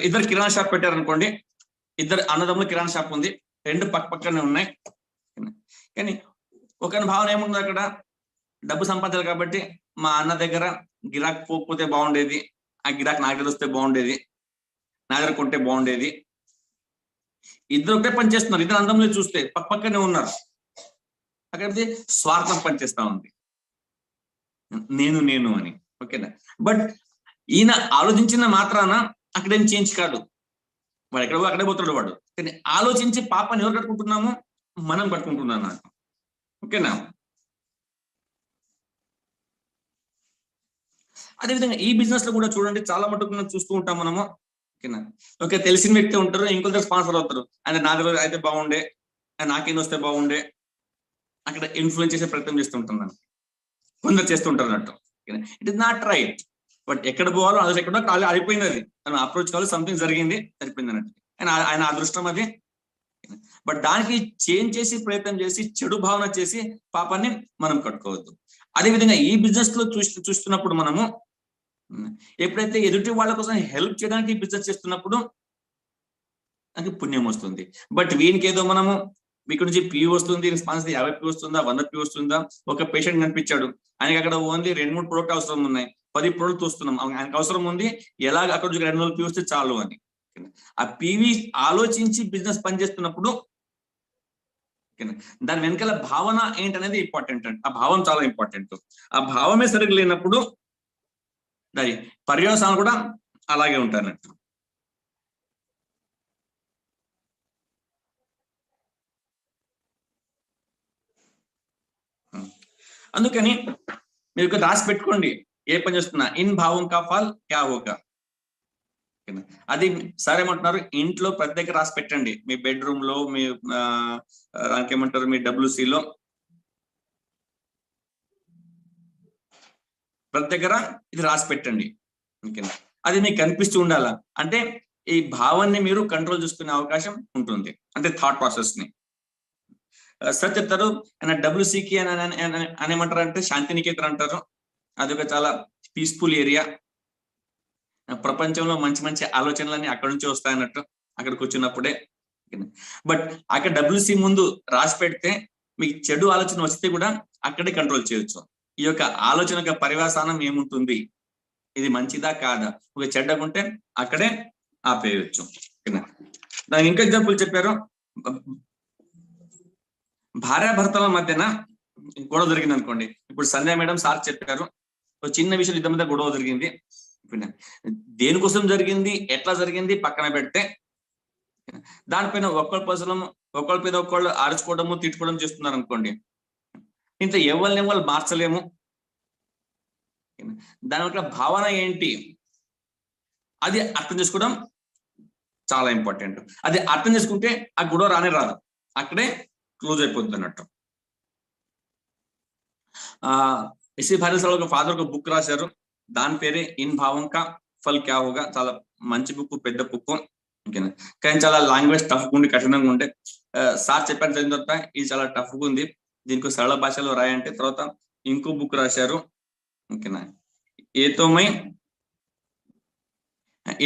ఇద్దరు కిరాణా షాప్ పెట్టారు అనుకోండి, ఇద్దరు అన్నదమ్ములు కిరాణా షాప్ ఉంది, రెండు పక్క పక్కనే ఉన్నాయి. కానీ ఒకరి భావన ఏముంది, అక్కడ డబ్బు సంపాదించాలి కాబట్టి మా అన్న దగ్గర గిరాక్ పోకపోతే బాగుండేది, ఆ గిరాక్ నా దగ్గర వస్తే బాగుండేది, నా దగ్గర కొంటే బాగుండేది. ఇద్దరు ఒకటే పని చేస్తున్నారు, ఇద్దరు అన్నదమ్ములు చూస్తే పక్క పక్కనే ఉన్నారు. అక్కడైతే స్వార్థం పనిచేస్తా ఉంది, నేను నేను అని. ఓకేనా? బట్ ఈయన ఆలోచించిన మాత్రాన అక్కడేం చేంజ్ కాదు, వాడు ఎక్కడ అక్కడే పోతాడు వాడు. కానీ ఆలోచించి పాపాన్ని ఎవరు కట్టుకుంటున్నాము? మనం కట్టుకుంటున్నాం నాకు. ఓకేనా? అదేవిధంగా ఈ బిజినెస్ లో కూడా చూడండి, చాలా మటుకు చూస్తూ ఉంటాం మనము. ఓకేనా? ఓకే, తెలిసిన వ్యక్తి ఉంటారు, ఇంకొందరు స్పాన్సర్ అవుతారు, అంటే నా దగ్గర అయితే బాగుండే, నాకేం వస్తే బాగుండే, అక్కడ ఇన్ఫ్లుయెన్స్ చేసే ప్రయత్నం చేస్తుంటున్నాను, కొందరు చేస్తుంటారు అన్నట్టు. It is not right. But ఎక్కడ పోవాలో అది ఎక్కడో ఖాళీ అయిపోయింది, అది మనం అప్రోచ్ కావాలి, సంథింగ్ జరిగింది, సరిపోయింది అన్నట్టు. ఆయన అదృష్టం అది. బట్ దానికి చేంజ్ చేసి ప్రయత్నం చేసి చెడు భావన చేసి పాపాన్ని మనం కట్టుకోవద్దు. అదేవిధంగా ఈ బిజినెస్ లో చూస్తున్నప్పుడు మనము ఎప్పుడైతే ఎదుటి వాళ్ళ కోసం హెల్ప్ చేయడానికి బిజినెస్ చేస్తున్నప్పుడు నాకు పుణ్యం వస్తుంది. బట్ వీనికి ఏదో మనము ఇక్కడ నుంచి పీ వస్తుంది, స్పాన్సర్ 50 పీ వస్తుందా, 100 పీ వస్తుందా, ఒక పేషెంట్ కనిపించాడు, ఆయనకి అక్కడ ఓన్లీ 2-3 ప్రోడక్ట్ అవసరం ఉన్నాయి, 10 ప్రోడక్ట్ వస్తున్నాం, ఆయనకు అవసరం ఉంది, ఎలాగ అక్కడ 200 పీ వస్తే చాలు అని. ఆ పీవీ ఆలోచించి బిజినెస్ పనిచేస్తున్నప్పుడు దాని వెనకాల భావన ఏంటనేది ఇంపార్టెంట్ అండి. ఆ భావం చాలా ఇంపార్టెంట్. ఆ భావమే సరిగ్గా లేనప్పుడు దాని పర్యవసానం కూడా అలాగే ఉంటానట్టు. అందుకని మీరు రాసి పెట్టుకోండి, ఏ పని చేస్తున్నా ఇన్ భావం కా ఫల్ క్యా హోగా. అది సరే ఏమంటున్నారు, ఇంట్లో ప్రతి దగ్గర రాసి పెట్టండి, మీ బెడ్రూమ్ లో, మీ దానికి ఏమంటారు, మీ WC లో ప్రతి దగ్గర ఇది రాసి పెట్టండి. ఓకేనా? అది మీకు కనిపిస్తూ ఉండాలా, అంటే ఈ భావాన్ని మీరు కంట్రోల్ చేసుకునే అవకాశం ఉంటుంది, అంటే థాట్ ప్రాసెస్ ని. సార్ చెప్తారు, WCకి అని ఏమంటారు అంటే శాంతినికేతన్ అంటారు. అది ఒక చాలా పీస్ఫుల్ ఏరియా, ప్రపంచంలో మంచి మంచి ఆలోచనలన్నీ అక్కడ నుంచి వస్తాయన్నట్టు, అక్కడికి వచ్చినప్పుడే. బట్ అక్కడ WC ముందు రాసి పెడితే మీకు చెడు ఆలోచన వస్తే కూడా అక్కడే కంట్రోల్ చేయొచ్చు. ఈ యొక్క ఆలోచన యొక్క పర్యవసానం ఏముంటుంది, ఇది మంచిదా కాదా, ఒక చెడ్డకుంటే అక్కడే ఆపేయచ్చు. దానికి ఇంకా ఎగ్జాంపుల్ చెప్పారు, భార్యాభర్తల మధ్యన గొడవ జరిగింది అనుకోండి. ఇప్పుడు సంధ్య మేడం సార్ చెప్పారు, ఒక చిన్న విషయం ఇద్దరి మధ్య గొడవ జరిగింది, దేనికోసం జరిగింది, ఎట్లా జరిగింది పక్కన పెడితే దానిపైన ఒకళ్ళ మీద ఒకళ్ళు ఆరుచుకోవడము, తిట్టుకోవడం చేస్తున్నారు అనుకోండి. ఇంత ఎవరిని వాళ్ళు మార్చలేము. దాని యొక్క భావన ఏంటి, అది అర్థం చేసుకోవడం చాలా ఇంపార్టెంట్. అది అర్థం చేసుకుంటే ఆ గొడవ రానే రాదు, అక్కడే క్లోజ్ అయిపోతుంది అన్నట్టు. ఎస్వి భారతి ఒక ఫాదర్ ఒక బుక్ రాశారు, దాని పేరే ఇన్ భావం కా ఫల్ క్యా హోగా. చాలా మంచి బుక్, పెద్ద బుక్. ఓకేనా? కానీ చాలా లాంగ్వేజ్ టఫ్ ఉండి, కఠినంగా ఉండే. సార్ చెప్పాను చదివిన తర్వాత ఇది చాలా టఫ్ గా ఉంది, దీనికి సరళ భాషలో రాయంటే తర్వాత ఇంకో బుక్ రాశారు. ఓకేనా?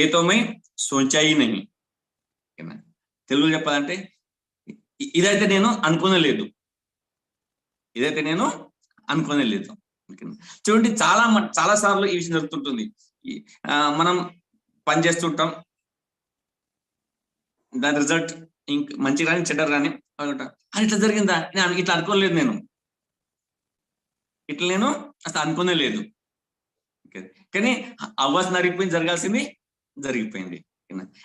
ఏతోమై సోచాయి నహి. ఓకేనా? తెలుగులో చెప్పాలంటే ఇదైతే నేను అనుకోలేదు, ఇదైతే నేను అనుకోలేదు. చూడండి, చాలా సార్లు ఈ విషయం జరుగుతుంటుంది. మనం పని చేస్తుంటాం, దాని రిజల్ట్ మంచి కానీ చెడ్డ కానీ ఇట్లా జరిగిందా, ఇట్లా అనుకోలేదు, నేను అసలు అనుకోనే లేదు. కానీ అవ్వాల్సిన జరిగిపోయింది, జరగాల్సింది జరిగిపోయింది.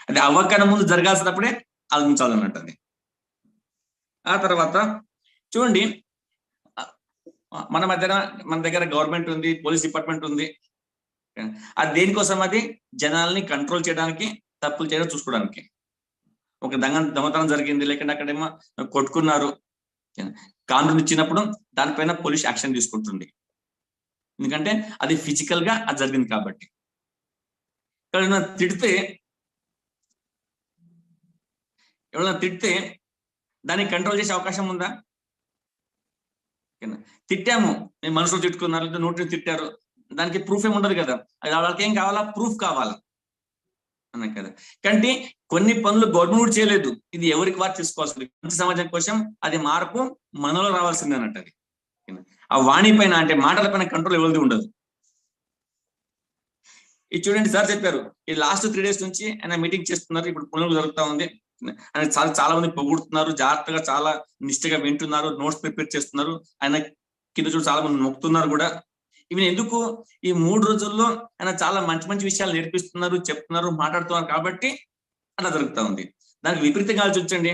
అది అవ్వకన్నా ముందు జరగాల్సినప్పుడే ఆలోచించాలన్నట్టు అది. ఆ తర్వాత చూడండి, మన దగ్గర గవర్నమెంట్ ఉంది, పోలీస్ డిపార్ట్మెంట్ ఉంది. అది దేనికోసం? అది జనాల్ని కంట్రోల్ చేయడానికి, తప్పులు చేయడం చూసుకోవడానికి. ఒక దొంగతనం జరిగింది, లేకుంటే అక్కడేమో కొట్టుకున్నారు, కాంట్రోల్ ఇచ్చినప్పుడు దానిపైన పోలీస్ యాక్షన్ తీసుకుంటుంది. ఎందుకంటే అది ఫిజికల్ గా అది జరిగింది కాబట్టి. ఎవరైనా తిడితే దాన్ని కంట్రోల్ చేసే అవకాశం ఉందా? తిట్టాము, మేము మనుషులు తిట్టుకున్నారు, నోటిని తిట్టారు, దానికి ప్రూఫ్ ఏమి ఉండదు కదా. అది వాళ్ళకి ఏం కావాలా? ప్రూఫ్ కావాలా అన్నా కదా. కానీ కొన్ని పనులు గవర్నమెంట్ చేయలేదు, ఇది ఎవరికి వారు తీసుకోవాల్సింది. మంచి సమాజం కోసం అది మార్పు మనలో రావాల్సింది అన్నట్టు. అది ఆ వాణి పైన, అంటే మాటల పైన కంట్రోల్ ఎవరిది ఉండదు. ఇది చూడండి, సార్ చెప్పారు, ఈ లాస్ట్ 3 days నుంచి ఆయన మీటింగ్ చేస్తున్నారు. ఇప్పుడు పనులు జరుగుతా ఉంది, ఆయన చాలా మంది పొగుడుతున్నారు, జాగ్రత్తగా చాలా నిష్ఠగా వింటున్నారు, నోట్స్ ప్రిపేర్ చేస్తున్నారు. ఆయన కింద చూడు చాలా మంది మొక్కుతున్నారు కూడా. ఇవి ఎందుకు? ఈ 3 రోజుల్లో ఆయన చాలా మంచి మంచి విషయాలు నేర్పిస్తున్నారు, చెప్తున్నారు, మాట్లాడుతున్నారు కాబట్టి అలా జరుగుతా ఉంది. దానికి విపరీతంగా ఆలోచించండి.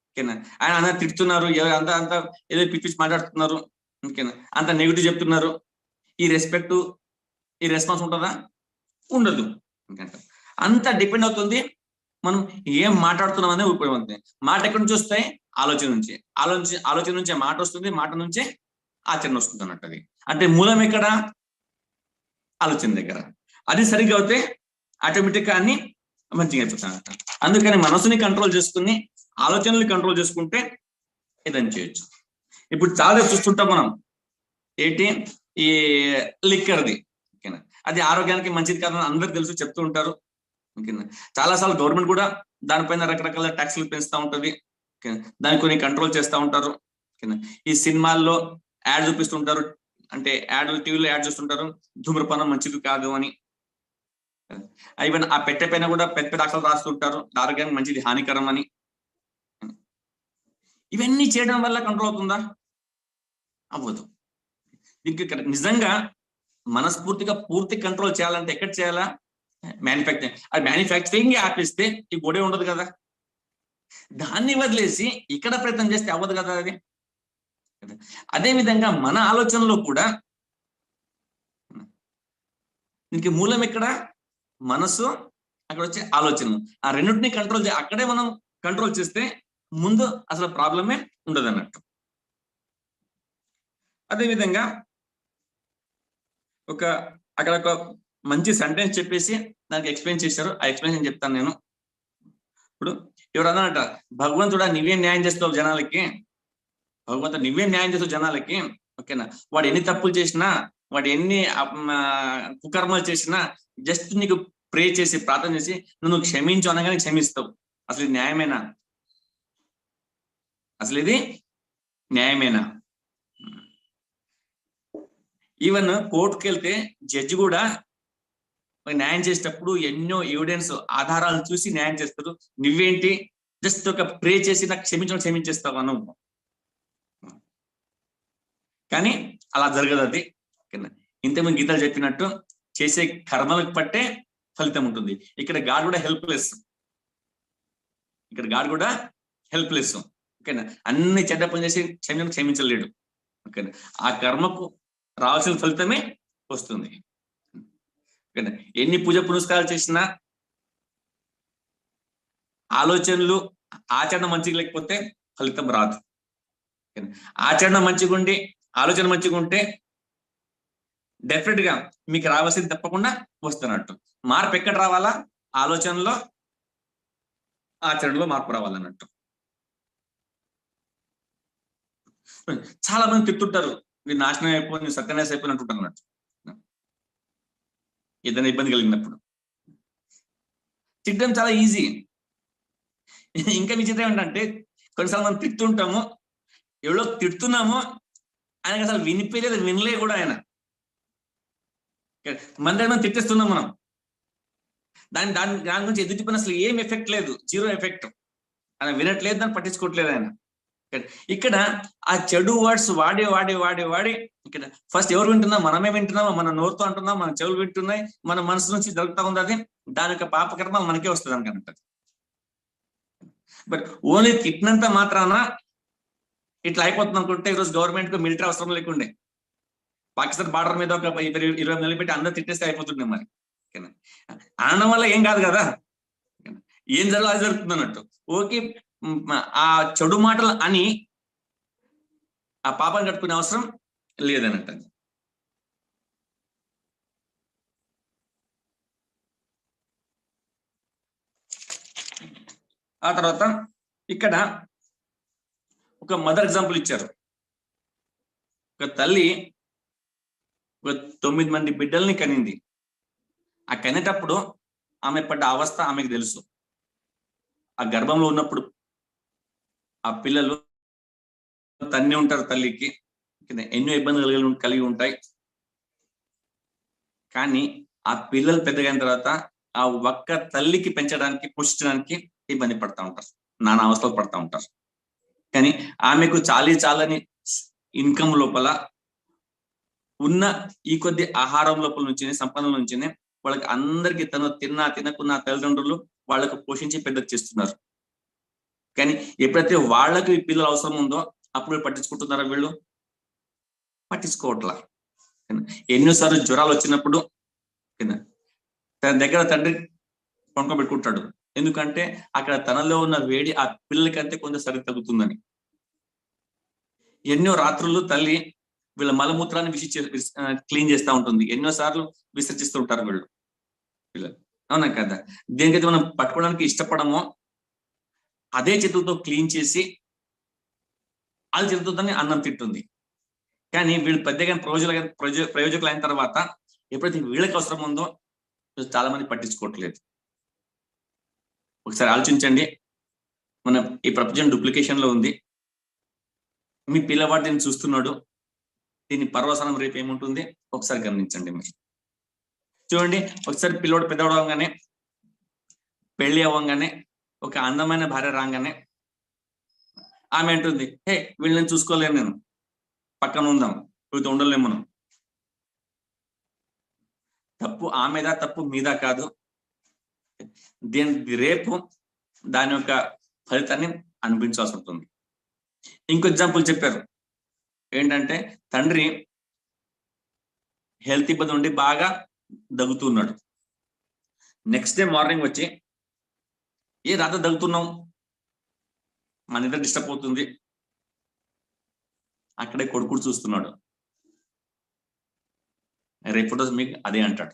ఓకేనా? ఆయన తిడుతున్నారు, అంత ఏదో పిచ్చి మాట్లాడుతున్నారు, ఓకేనా, అంత నెగిటివ్ చెప్తున్నారు. ఈ రెస్పెక్ట్, ఈ రెస్పాన్స్ ఉంటుందా? ఉండదు. ఎందుకంటే అంత డిపెండ్ అవుతుంది మనం ఏం మాట్లాడుతున్నాం అనేది ఉపయోగపడుతుంది. మాట ఎక్కడి నుంచి వస్తాయి? ఆలోచన నుంచి. ఆలోచన నుంచే మాట వస్తుంది, మాట నుంచే ఆచరణ వస్తుంది అన్నట్టు. అది అంటే మూలం ఎక్కడ? ఆలోచన దగ్గర. అది సరిగ్గా అవుతే ఆటోమేటిక్ గా అన్ని మంచిగా అయిపోతాయి. అందుకని మనసుని కంట్రోల్ చేసుకుని, ఆలోచనల్ని కంట్రోల్ చేసుకుంటే ఏదైనా చేయొచ్చు. ఇప్పుడు చాలా చూస్తుంటాం మనం, ఏంటి ఈ లిక్కర్ది, ఓకేనా, అది ఆరోగ్యానికి మంచిది కాదని అందరికి తెలుసు, చెప్తూ ఉంటారు. ఓకేనా, చాలా సార్లు గవర్నమెంట్ కూడా దానిపైన రకరకాల ట్యాక్స్లు పెంచుతూ ఉంటది. దాన్ని కొన్ని కంట్రోల్ చేస్తూ ఉంటారు. ఓకేనా, ఈ సినిమాల్లో యాడ్ చూపిస్తుంటారు, అంటే టీవీలో యాడ్ చేస్తుంటారు, ధూమ్రపానం మంచిది కాదు అని. ఈవెన్ ఆ పెట్టె పైన కూడా పెద్ద పెద్ద అక్షరాలు రాస్తుంటారు, ఆరోగ్యానికి మంచిది, హానికరం అని. ఇవన్నీ చేయడం వల్ల కంట్రోల్ అవుతుందా? అవ్వదు. దీనికి నిజంగా మనస్ఫూర్తిగా పూర్తి కంట్రోల్ చేయాలంటే ఎక్కడ చేయాలా? మ్యానుఫ్యాక్చరింగ్. అది మ్యానుఫ్యాక్చరింగ్ ఆపిస్తే ఈ గొడవ ఉండదు కదా. దాన్ని వదిలేసి ఇక్కడ ప్రయత్నం చేస్తే అవ్వదు కదా అది. అదే విధంగా మన ఆలోచనలో కూడా దీనికి మూలం ఎక్కడ? మనసు, అక్కడ వచ్చే ఆలోచన. ఆ రెండింటిని కంట్రోల్ అక్కడే మనం కంట్రోల్ చేస్తే ముందు అసలు ప్రాబ్లమే ఉండదు అన్నట్టు. అదేవిధంగా అక్కడ ఒక మంచి సెంటెన్స్ చెప్పేసి దానికి ఎక్స్ప్లెయిన్ చేశారు. ఆ ఎక్స్ప్లెయిన్ చెప్తాను నేను. ఇప్పుడు ఎవరన్నారట, భగవంతుడా నువ్వే న్యాయం చేస్తావు జనాలకి, భగవంతుడు నువ్వే న్యాయం చేస్తావు జనాలకి, ఓకేనా, వాడు ఎన్ని తప్పులు చేసినా, వాడు ఎన్ని కుకర్మలు చేసినా, జస్ట్ నీకు ప్రే చేసి ప్రార్థన చేసి నువ్వు క్షమించు అనగానే క్షమిస్తావు. అసలు ఇది న్యాయమేనా? అసలు ఇది న్యాయమేనా? ఈవెన్ కోర్టుకి వెళ్తే జడ్జి కూడా న్యాయం చేసేటప్పుడు ఎన్నో ఎవిడెన్స్, ఆధారాలు చూసి న్యాయం చేస్తారు. నువ్వేంటి జస్ట్ ఒక ప్రే చేసి నాకు క్షమించేస్తావు అను. కానీ అలా జరగదు అది. ఇంతకుముందు గీతలు చెప్పినట్టు చేసే కర్మలకు పట్టే ఫలితం ఉంటుంది. ఇక్కడ గాడ్ కూడా హెల్ప్లెస్. ఓకేనా, అన్ని చెడ్డ పని చేసి క్షమించలేడు. ఓకేనా, ఆ కర్మకు రావాల్సిన ఫలితమే వస్తుంది. ఓకేనా, ఎన్ని పూజ పునస్కారాలు చేసినా ఆలోచనలు, ఆచరణ మంచిగా లేకపోతే ఫలితం రాదు. ఆచరణ మంచిగా ఉండి ఆలోచన మంచిగా ఉంటే డెఫినెట్ గా మీకు రావాల్సింది తప్పకుండా వస్తున్నట్టు. మార్పు ఎక్కడ రావాలా? ఆలోచనలో, ఆచరణలో మార్పు రావాలన్నట్టు. చాలా మంది తిట్టుంటారు, మీరు నాశనం అయిపోయి సత్యనాశ అయిపోయి అంటుంటారు అన్నట్టు. ఏదైనా ఇబ్బంది కలిగినప్పుడు తిట్టడం చాలా ఈజీ. ఇంకా విచిత్రం ఏంటంటే కొన్నిసార్లు మనం తిట్టుంటాము, ఎవరో తిడుతున్నాము, ఆయనకు అసలు వినిపించలేదు, వినలే కూడా ఆయన. మన దగ్గర మనం తిట్టేస్తున్నాం, మనం దాని గురించి ఎదుటి పని అసలు ఏం ఎఫెక్ట్ లేదు, జీరో ఎఫెక్ట్. ఆయన వినట్లేదు, దాన్ని పట్టించుకోవట్లేదు ఆయన. ఇక్కడ ఆ చెడు వర్డ్స్ వాడి వాడి వాడి వాడి ఇక్కడ ఫస్ట్ ఎవరు వింటున్నాం? మనమే వింటున్నాం, మన నోరుతో అంటున్నాం, మన చెవులు వింటున్నాయి, మన మనసు నుంచి జరుగుతూ ఉంది. అది దాని యొక్క పాపకర్మ మనకే వస్తుంది అనుకుంట. బట్ ఓన్లీ తిట్టినంత మాత్రాన ఇట్లా అయిపోతుంది అనుకుంటే ఈరోజు గవర్నమెంట్ కు మిలిటరీ అవసరం లేకుండే, పాకిస్తాన్ బార్డర్ మీద ఒక 20 నిలబెట్టి అందరూ తిట్టేస్తే అయిపోతుండే. మరి అనడం వల్ల ఏం కాదు కదా, ఏం జరగాలి అది జరుగుతుంది అన్నట్టు. ఓకే, ఆ చెడు మాటలు అని ఆ పాపాన్ని కట్టుకునే అవసరం లేదన్నట్టు. ఆ తర్వాత ఇక్కడ ఒక మదర్ ఎగ్జాంపుల్ ఇచ్చారు. ఒక తల్లి ఒక 9 మంది బిడ్డల్ని కనింది. ఆ కనేటప్పుడు ఆమె పడ్డ అవస్థ ఆమెకు తెలుసు. ఆ గర్భంలో ఉన్నప్పుడు ఆ పిల్లలు తన్ని ఉంటారు, తల్లికి ఎన్నో ఇబ్బందులు కలిగి ఉంటాయి. కానీ ఆ పిల్లలు పెద్దగైన తర్వాత ఆ ఒక్క తల్లికి పెంచడానికి, పోషించడానికి ఇబ్బంది పడతా ఉంటారు, నానా అవస్థలు పడతా ఉంటారు. కానీ ఆమెకు చాలని ఇన్కమ్ లోపల ఉన్న ఈ కొద్ది ఆహారం లోపల నుంచి, సంపాదన నుంచినే వాళ్ళకి అందరికి తను తినకున్న తల్లిదండ్రులు వాళ్ళకు పోషించి పెద్ద చేస్తున్నారు. కానీ ఎప్పుడైతే వాళ్ళకు ఈ పిల్లలు అవసరం ఉందో అప్పుడు పట్టించుకుంటున్నారా? వీళ్ళు పట్టించుకోవట్లా. ఎన్నోసార్లు జ్వరాలు వచ్చినప్పుడు తన దగ్గర తండ్రి కొనుక్కోబెట్టుకుంటాడు. ఎందుకంటే అక్కడ తనలో ఉన్న వేడి ఆ పిల్లలకంటే కొంచెం సరి తగ్గుతుందని. ఎన్నో రాత్రులు తల్లి వీళ్ళ మలమూత్రాన్ని క్లీన్ చేస్తూ ఉంటుంది. ఎన్నోసార్లు విసర్జిస్తూ ఉంటారు వీళ్ళు పిల్లలు, అవునా కదా? దేనికైతే మనం పట్టుకోవడానికి ఇష్టపడమో అదే చేతులతో క్లీన్ చేసి అది చేతులతోనే అన్నం తింటుంది. కానీ వీళ్ళు పెద్దగా ప్రయోజకులు అయిన తర్వాత ఎప్పుడైతే వీళ్ళకి అవసరం ఉందో చాలా మంది పట్టించుకోవట్లేదు. ఒకసారి ఆలోచించండి, మన ఈ ప్రపంచం డూప్లికేషన్ లో ఉంది. మీ పిల్లవాడు దీన్ని చూస్తున్నాడు, దీని పర్వసనం రేపు ఏముంటుంది ఒకసారి గమనించండి. మీరు చూడండి, ఒకసారి పిల్లవాడు పెద్దవాడు అవ్వగానే, పెళ్లి అవ్వగానే, ఒక అందమైన భార్య రాగానే ఆమె అంటుంది, హే వీళ్ళని చూసుకోలేను, నేను పక్కన ఉందాం, వీళ్ళతో ఉండలేము మనం. తప్పు ఆమెదా, తప్పు మీద కాదు. రేపు దాని యొక్క ఫలితాన్ని అనిపించాల్సి ఉంటుంది. ఇంకో ఎగ్జాంపుల్ చెప్పారు ఏంటంటే, తండ్రి హెల్త్ ఇబ్బంది ఉండి బాగా దగ్గుతున్నాడు. నెక్స్ట్ డే మార్నింగ్ వచ్చి, ఏ రాత్రి దగ్గుతున్నావు, మన నిద్ర డిస్టర్బ్ అవుతుంది. అక్కడే కొడుకుడు చూస్తున్నాడు. రేపు రోజు మీకు అదే అంటాడు.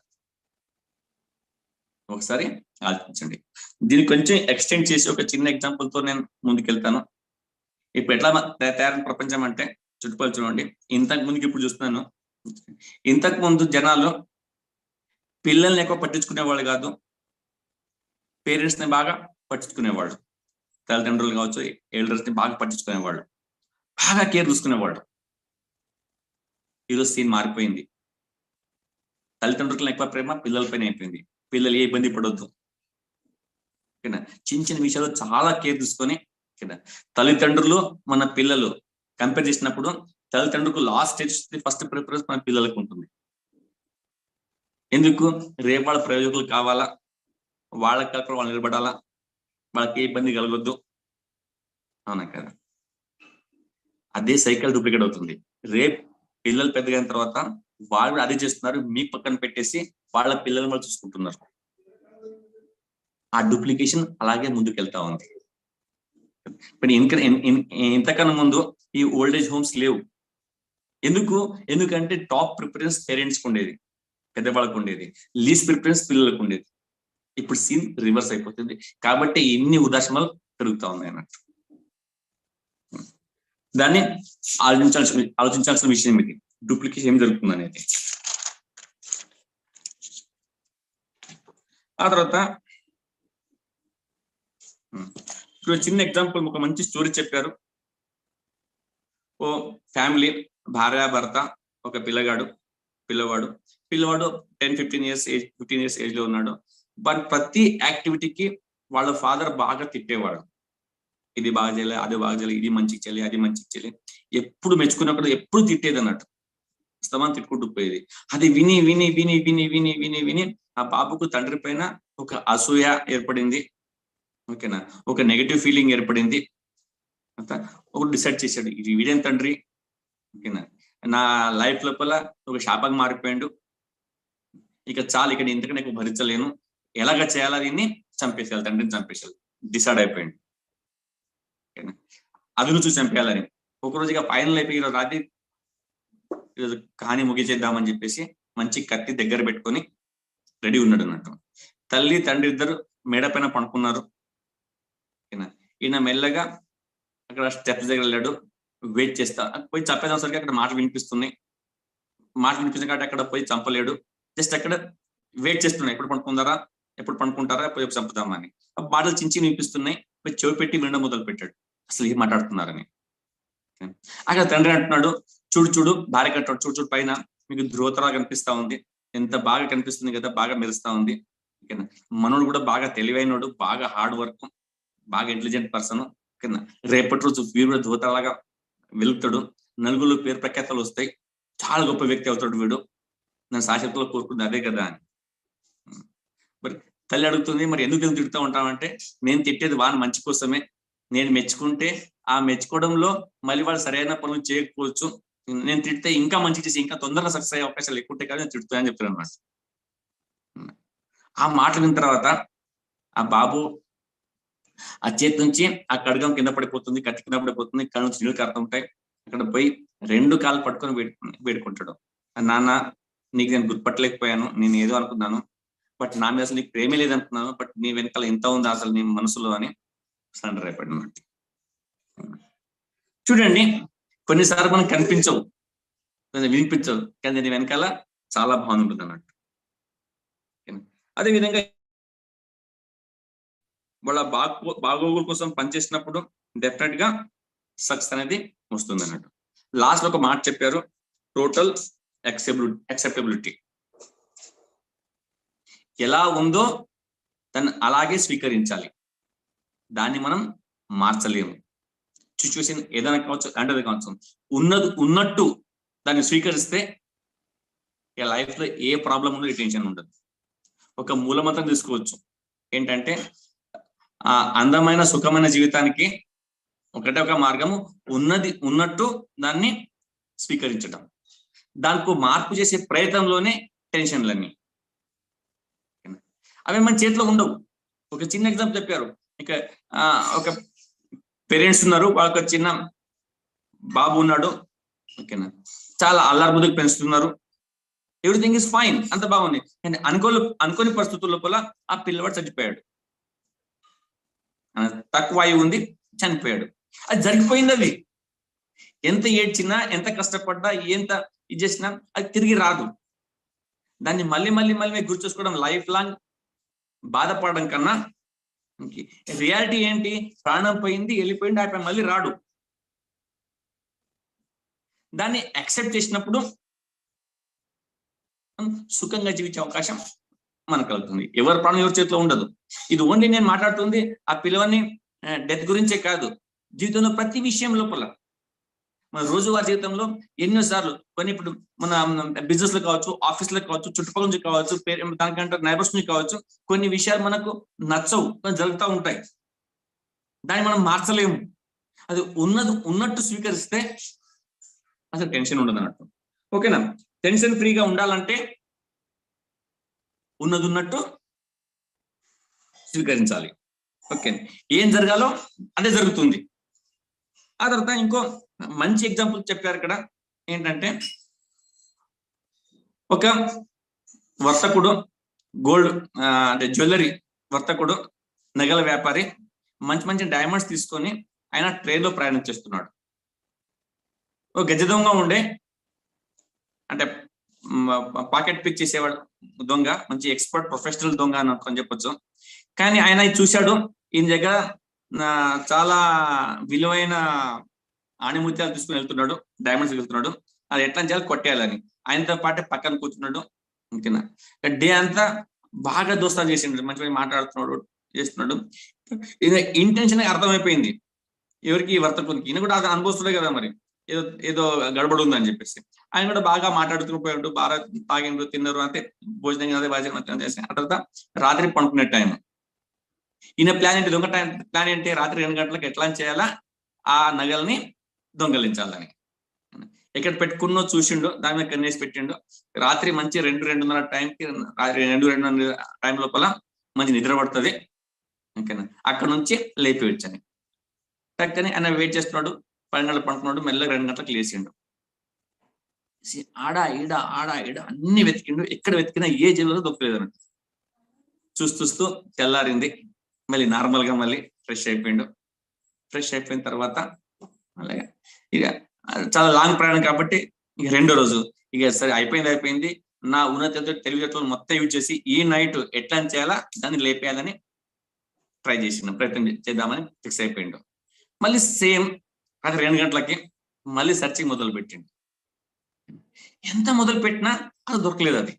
ఒకసారి ఆలోచించండి. దీన్ని కొంచెం ఎక్స్టెండ్ చేసి ఒక చిన్న ఎగ్జాంపుల్ తో నేను ముందుకెళ్తాను. ఇప్పుడు ఎట్లా తయారైన ప్రపంచం అంటే, చుట్టుపక్కల చూడండి. ఇంతకు ముందుకి ఇప్పుడు చూస్తున్నాను, ఇంతకు ముందు జనాలు పిల్లల్ని ఎక్కువ పట్టించుకునేవాళ్ళు కాదు, పేరెంట్స్ ని బాగా పట్టించుకునేవాళ్ళు. తల్లిదండ్రులు కావచ్చు, ఎల్డర్స్ ని బాగా పట్టించుకునేవాళ్ళు, బాగా కేర్ చూసుకునేవాళ్ళు. ఈరోజు సీన్ మారిపోయింది. తల్లిదండ్రులకు ఎక్కువ ప్రేమ పిల్లలపైన అయిపోయింది. పిల్లలు ఏ ఇబ్బంది పడవద్దు, ఓకేనా? చిన్న చిన్న విషయాలు చాలా కేర్ తీసుకొని, ఓకేనా? తల్లిదండ్రులు మన పిల్లలు కంపేర్ చేసినప్పుడు తల్లిదండ్రులకు లాస్ట్ స్టేజ్, ఫస్ట్ ప్రిఫరెన్స్ మన పిల్లలకు ఉంటుంది. ఎందుకు? రేపు వాళ్ళ ప్రయోజకులు కావాలా, వాళ్ళకి కలపడం వాళ్ళు నిలబడాలా, వాళ్ళకి ఏ ఇబ్బంది కలగొద్దు, అవునా కదా? అదే సైకిల్ డూప్లికేట్ అవుతుంది. రేపు పిల్లలు పెద్దగైన తర్వాత వాళ్ళు అదే చేస్తున్నారు, మీ పక్కన పెట్టేసి వాళ్ళ పిల్లలు వాళ్ళు చూసుకుంటున్నారు. ఆ డూప్లికేషన్ అలాగే ముందుకెళ్తా ఉంది. ఇంతకన్నా ముందు ఈ ఓల్డేజ్ హోమ్స్ లేవు. ఎందుకంటే టాప్ ప్రిఫరెన్స్ పేరెంట్స్ కు ఉండేది, పెద్దవాళ్ళకు ఉండేది, లీస్ట్ ప్రిఫరెన్స్ పిల్లలకు ఉండేది. ఇప్పుడు సీన్ రివర్స్ అయిపోతుంది. కాబట్టి ఎన్ని ఉదాహరణలు పెరుగుతా ఉన్నాయి అన్నట్టు. దాన్ని ఆలోచించాల్సిన విషయం ఇది, డూప్లికేషన్ ఏం జరుగుతుంది అనేది. ఆ తర్వాత ఇప్పుడు చిన్న ఎగ్జాంపుల్, ఒక మంచి స్టోరీ చెప్పారు. ఓ ఫ్యామిలీ, భార్య భర్త, ఒక పిల్లవాడు 15 ఇయర్స్ ఏజ్ లో ఉన్నాడు. బట్ ప్రతి యాక్టివిటీకి వాళ్ళ ఫాదర్ బాగా తిట్టేవాడు. ఇది బాగా చేయాలి, అది బాగా చేయాలి, ఇది మంచిగా చేయాలి, అది మంచిగా చేయాలి, ఎప్పుడు మెచ్చుకున్నప్పుడు ఎప్పుడు తిట్టేది అన్నట్టు, స్తమాన్ని తిట్టుకుంటూ పోయేది. అది విని విని విని విని విని విని విని ఆ బాబుకు తండ్రి పైన ఒక అసూయ ఏర్పడింది. ఓకేనా, ఒక నెగటివ్ ఫీలింగ్ ఏర్పడింది. ఒకటి డిసైడ్ చేశాడు, ఇది వీడేం తండ్రి, ఓకేనా, నా లైఫ్ లోపల ఒక శాపంగా మారిపోయాడు, ఇక చాలు, ఇక నేను ఇంతకన్నా ఎక్కువ భరించలేను, ఎలాగ చేయాలా, దీన్ని చంపేసేయాలి, తండ్రిని చంపేసేయాలి డిసైడ్ అయిపోయాడు. ఓకేనా, అదును చూసి చంపేయాలని. ఒకరోజు ఇక ఫైనల్ అయిపోయి ఈరోజు రాత్రి ఈరోజు కహాని ముగించేద్దామని చెప్పేసి మంచి కత్తి దగ్గర పెట్టుకొని రెడీ ఉన్నాడు అన్నట్టు. తల్లి తండ్రి ఇద్దరు మేడ పైన పడుకున్నారు. ఓకేనా, ఈయన మెల్లగా అక్కడ స్టెప్స్ దగ్గర వెళ్ళాడు, వెయిట్ చేస్తా, పోయి చంపేదాం సరికి అక్కడ మాటలు వినిపిస్తున్నాయి, మాటలు వినిపించిన కాబట్టి అక్కడ పోయి చంపలేడు, జస్ట్ అక్కడ వెయిట్ చేస్తున్నాయి, ఎప్పుడు పడుకుంటారా, ఎప్పుడు పడుకుంటారా, పోయి చంపుదామని. మాటలు చించి వినిపిస్తున్నాయి, పోయి చెవి పెట్టి వినడం మొదలు పెట్టాడు, అసలు ఏం మాట్లాడుతున్నారని. అక్కడ తండ్రి అంటున్నాడు, చూడు చూడు భార్య కట్టాడు, చూడు చూడు పైన మీకు ధ్రువతరా కనిపిస్తా ఉంది, ఎంత బాగా కనిపిస్తుంది కదా, బాగా మెరుస్తా ఉంది. ఓకేనా, మనోడు కూడా బాగా తెలివైనడు, బాగా హార్డ్ వర్క్, బాగా ఇంటెలిజెంట్ పర్సన్. ఓకేనా, రేపటి రోజు వీడు కూడా ధ్రువతలాగా వెలుగుతాడు, నలుగురు పేరు ప్రఖ్యాతలు వస్తాయి, చాలా గొప్ప వ్యక్తి అవుతాడు వీడు, నన్ను శాశ్వతంలో కోరుకుంది అదే కదా అని. మరి తల్లి అడుగుతుంది, మరి ఎందుకు తిడుతూ ఉంటామంటే, నేను తిట్టేది వాని మంచి కోసమే, నేను మెచ్చుకుంటే ఆ మెచ్చుకోవడంలో మళ్ళీ వాళ్ళు సరైన పనులు చేయకపోవచ్చు, నేను తిడితే ఇంకా మంచి చేసి ఇంకా తొందరగా సక్సెస్ అయ్యే అవకాశాలు ఎక్కువ ఉంటాయి కదా, నేను తిడుతానని చెప్తాను అన్నమాట. ఆ మాట విన్న తర్వాత ఆ బాబు ఆ చేతి నుంచి ఆ ఖడ్గం కింద పడిపోతుంది, కత్తి కింద పడిపోతుంది, కళ్ళు నుంచి నీళ్ళు కారుతూ ఉంటాయి. అక్కడ పోయి రెండు కాళ్ళు పట్టుకొని వేడుకుంటాడు, నాన్న నీకు నేను గుర్తుపట్టలేకపోయాను, నేను ఏదో అనుకున్నాను, బట్ నా మీద అసలు నీకు ప్రేమే లేదనుకున్నాను, బట్ నీ వెనకాల ఎంత ఉందా అసలు నీ మనసులో అని సరెండర్ అయిపోయినట్టు. చూడండి, కొన్నిసార్లు మనకు కనిపించవు, వినిపించవు, కానీ దీని వెనకాల చాలా భావన ఉంటుంది అన్నట్టు. అదేవిధంగా వాళ్ళ బాగోగుల కోసం పనిచేసినప్పుడు డెఫినెట్ గా సక్సెస్ అనేది వస్తుంది అన్నట్టు. లాస్ట్ లో ఒక మాట చెప్పారు, టోటల్ యాక్సెప్టబిలిటీ. ఎలా ఉందో దాన్ని అలాగే స్వీకరించాలి, దాన్ని మనం మార్చలేము. సిచ్యువేషన్ ఏదైనా కావచ్చు, అంటే కావచ్చు, ఉన్నట్టు దాన్ని స్వీకరిస్తే ఇక లైఫ్ లో ఏ ప్రాబ్లం ఉండదు, టెన్షన్ ఉండదు. ఒక మూలమంత్రం తీసుకోవచ్చు, ఏంటంటే ఆ అందమైన సుఖమైన జీవితానికి ఒకటే ఒక మార్గము, ఉన్నట్టు దాన్ని స్వీకరించడం, దానికి మార్పు చేసే ప్రయత్నంలోనే టెన్షన్లన్నీ, అవి మన చేతిలో ఉండవు. ఒక చిన్న ఎగ్జాంపుల్ చెప్పారు, ఇక ఒక పేరెంట్స్ ఉన్నారు, వాళ్ళకి చిన్న బాబు ఉన్నాడు, ఓకేనా, చాలా అల్లరి బుద్ధులు పెంచుతున్నారు, ఎవ్రీథింగ్ ఇస్ ఫైన్, అంత బాగుంది. కానీ అనుకోని పరిస్థితుల లోపల ఆ పిల్లవాడు చనిపోయాడు, తక్కువ ఆయువు ఉంది, చనిపోయాడు. అది జరిగిపోయింది, అది ఎంత ఏడ్చినా, ఎంత కష్టపడ్డా, ఎంత ఇది చేసినా అది తిరిగి రాదు. దాన్ని మళ్ళీ మళ్ళీ మళ్ళీ గుర్తు చేసుకోవడం, లైఫ్ లాంగ్ బాధపడడం కన్నా రియాలిటీ ఏంటి, ప్రాణం పోయింది, వెళ్ళిపోయింది, అయిపోయి మళ్ళీ రాడు. దాన్ని యాక్సెప్ట్ చేసినప్పుడు సుఖంగా జీవించే అవకాశం మనకు కలుగుతుంది. ఎవరి ప్రాణం ఎవరి చేతిలో ఉండదు. ఇది ఓన్లీ నేను మాట్లాడుతుంది ఆ పిల్లవాడిని డెత్ గురించే కాదు, జీవితంలో ప్రతి విషయం లోపల, మన రోజువారీ జీవితంలో ఎన్నోసార్లు కొన్ని, ఇప్పుడు మన బిజినెస్ లో కావచ్చు, ఆఫీస్ లో కావచ్చు, చుట్టుపక్కల నుంచి కావచ్చు, దానికంటే నైబర్స్ నుంచి కావచ్చు, కొన్ని విషయాలు మనకు నచ్చవు, జరుగుతూ ఉంటాయి, దాన్ని మనం మార్చలేము. అది ఉన్నట్టు స్వీకరిస్తే అసలు టెన్షన్ ఉండదు అన్నట్టు. ఓకేనా, టెన్షన్ ఫ్రీగా ఉండాలంటే ఉన్నట్టు స్వీకరించాలి. ఓకే, ఏం జరగాలో అదే జరుగుతుంది. ఆ తర్వాత ఇంకో మంచి ఎగ్జాంపుల్ చెప్పారు ఇక్కడ, ఏంటంటే ఒక వర్తకుడు, గోల్డ్ అంటే జ్యువెలరీ వర్తకుడు, నగల వ్యాపారి, మంచి మంచి డైమండ్స్ తీసుకొని ఆయన ట్రైన్ లో ప్రయాణం చేస్తున్నాడు. ఓ గజ దొంగ ఉండే, అంటే పాకెట్ పిక్ చేసేవాడు దొంగ, మంచి ఎక్స్పర్ట్ ప్రొఫెషనల్ దొంగ అని చెప్పొచ్చు. కానీ ఆయన చూశాడు, ఈయన దగ్గర చాలా విలువైన ఆణిముత్యాలు తీసుకుని వెళ్తున్నాడు, డైమండ్స్ వెళ్తున్నాడు, అది ఎట్లా చేయాలి, కొట్టేయాలని. ఆయనతో పాటే పక్కన కూర్చున్నాడు. ఓకేనా, డే అంతా బాగా దోస్తాలు చేసిండు, మంచి మంచి మాట్లాడుతున్నాడు, చేస్తున్నాడు. ఇంటెన్షన్ అర్థమైపోయింది, ఎవరికి వర్తకునికి, ఈయన కూడా అనుభవిస్తుండే కదా మరి, ఏదో ఏదో గడబడి ఉందని చెప్పేసి ఆయన కూడా బాగా మాట్లాడుతూ పోయాడు, బాగా తాగిండ్రు, తిన్నారు, అంటే భోజనం కదా భోజనం చేసి ఆ తర్వాత రాత్రి పండుకునే టైం. ఈయన ప్లాన్ ఏంటి, దొంగ ప్లాన్ ఏంటి, రాత్రి 2 గంటలకు ఎట్లా చేయాలా ఆ నగల్ని దొంగలించాలని. ఎక్కడ పెట్టుకున్నో చూసిండు, దాని మీద కన్నేసి పెట్టిండు. రాత్రి మంచి 2-2:30 టైంకి, 2-2:30 టైం లోపల మంచి నిద్ర పడుతుంది. ఓకేనా, అక్కడ నుంచి లేపి వచ్చాను. టక్కని ఆయన వెయిట్ చేస్తున్నాడు, 10 గంటలకు పండుకున్నాడు, మెల్లగా 2 గంటలకు లేచిండు. ఆడ ఈడ అన్ని వెతికిండు, ఎక్కడ వెతికినా ఏ జైల్లో దొక్కలేదు అన్నట్టు. చూస్తూ తెల్లారింది, మళ్ళీ నార్మల్ గా మళ్ళీ ఫ్రెష్ అయిపోయిండు. ఫ్రెష్ అయిపోయిన తర్వాత అలాగే ఇక చాలా లాంగ్ ప్రయాణం కాబట్టి ఇక 2వ రోజు ఇక సరే అయిపోయింది, నా ఉన్నత తెలివితేటలు మొత్తం యూజ్ చేసి ఈ నైట్ ఎట్లా చేయాలా దాన్ని లేపేయాలని ట్రై చేసిన, ప్రయత్నం చేద్దామని ఫిక్స్ అయిపోయిండు. మళ్ళీ సేమ్ అది 2 గంటలకి మళ్ళీ సర్చింగ్ మొదలు పెట్టిండు. ఎంత మొదలు పెట్టినా అది దొరకలేదు. అది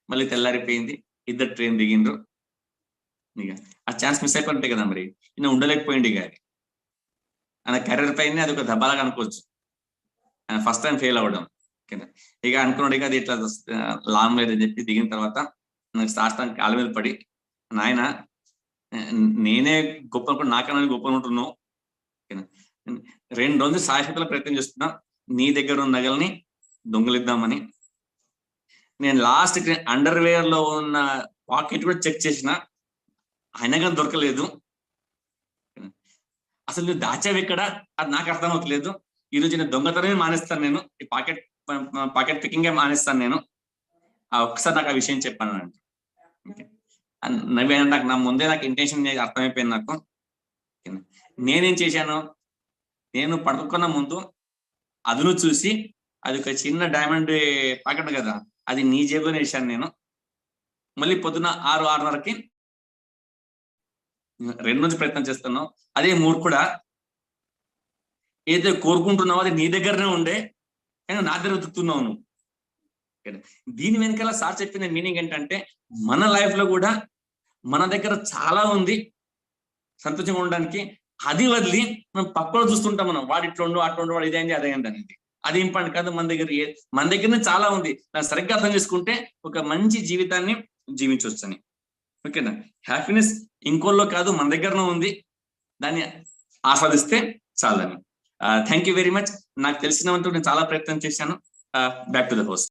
మళ్ళీ తెల్లారిపోయింది, ఇద్దరు ట్రైన్ దిగిండ్రు. ఇక ఆ ఛాన్స్ మిస్ అయిపోయింటే కదా మరి, ఈయన ఉండలేకపోయింది. ఇక ఆయన కెరీర్ పైన అది ఒక దబాలాగా అనుకోవచ్చు, ఆయన ఫస్ట్ టైం ఫెయిల్ అవ్వడం. ఇక అనుకున్నాడు ఇక అది ఇట్లా లాంగ్ లేదని చెప్పి దిగిన తర్వాత నాకు శాస్త్రానికి కాళ్ళ మీద పడి, నాయన నేనే గొప్ప అనుకుంటా, నాకన్నా గొప్ప ఉంటున్నావు, 2 రోజులు శాశ్వతల ప్రయత్నం చేస్తున్నా నీ దగ్గర ఉన్న నగల్ని దొంగలిద్దామని. నేను లాస్ట్ అండర్ వేర్ లో ఉన్న పాకెట్ కూడా చెక్ చేసిన, అయినా కానీ దొరకలేదు. అసలు నువ్వు దాచావు ఇక్కడ, అది నాకు అర్థం అవుతలేదు. ఈ రోజు నేను దొంగతనమే మానేస్తాను, నేను ఈ పాకెట్ పికింగే మానేస్తాను నేను. ఒక్కసారి నాకు ఆ విషయం చెప్పాను అంటే నవ్వేనా, నాకు నా ముందే నాకు ఇంటెన్షన్ అర్థమైపోయింది నాకు. నేనేం చేశాను, నేను పడుకున్న ముందు అదును చూసి అది ఒక చిన్న డైమండ్ పాకెట్ కదా, అది నీ జేబులోనే వేసాను నేను. మళ్ళీ పొద్దున 6-6:30కి 2 రోజులు ప్రయత్నం చేస్తున్నావు. అదే మూర్ఖుడా, ఏదైతే కోరుకుంటున్నావో అది నీ దగ్గరనే ఉండే, కానీ నా దగ్గర వెతుకుతున్నావు నువ్వు. దీని వెనకాల సార్ చెప్పిన మీనింగ్ ఏంటంటే, మన లైఫ్ లో కూడా మన దగ్గర చాలా ఉంది సంతోషంగా ఉండడానికి, అది వదిలి మనం పక్కన చూస్తుంటాం. మనం వాడు ఇట్లుండు అట్లుండు, వాడు ఇదేంటి అదేంటి అనేది, అది ఇంపార్టెంట్ కాదు. మన దగ్గరనే చాలా ఉంది, దాన్ని సరిగ్గా అర్థం చేసుకుంటే ఒక మంచి జీవితాన్ని జీవించవచ్చని. ఓకేనా, హ్యాపీనెస్ ఇంకోల్లో కాదు మన దగ్గరనే ఉంది, దాన్ని ఆస్వాదిస్తే చాలని. Thank you very much. నాకు తెలిసినంత నేను చాలా ప్రయత్నం చేశాను. Back to the host.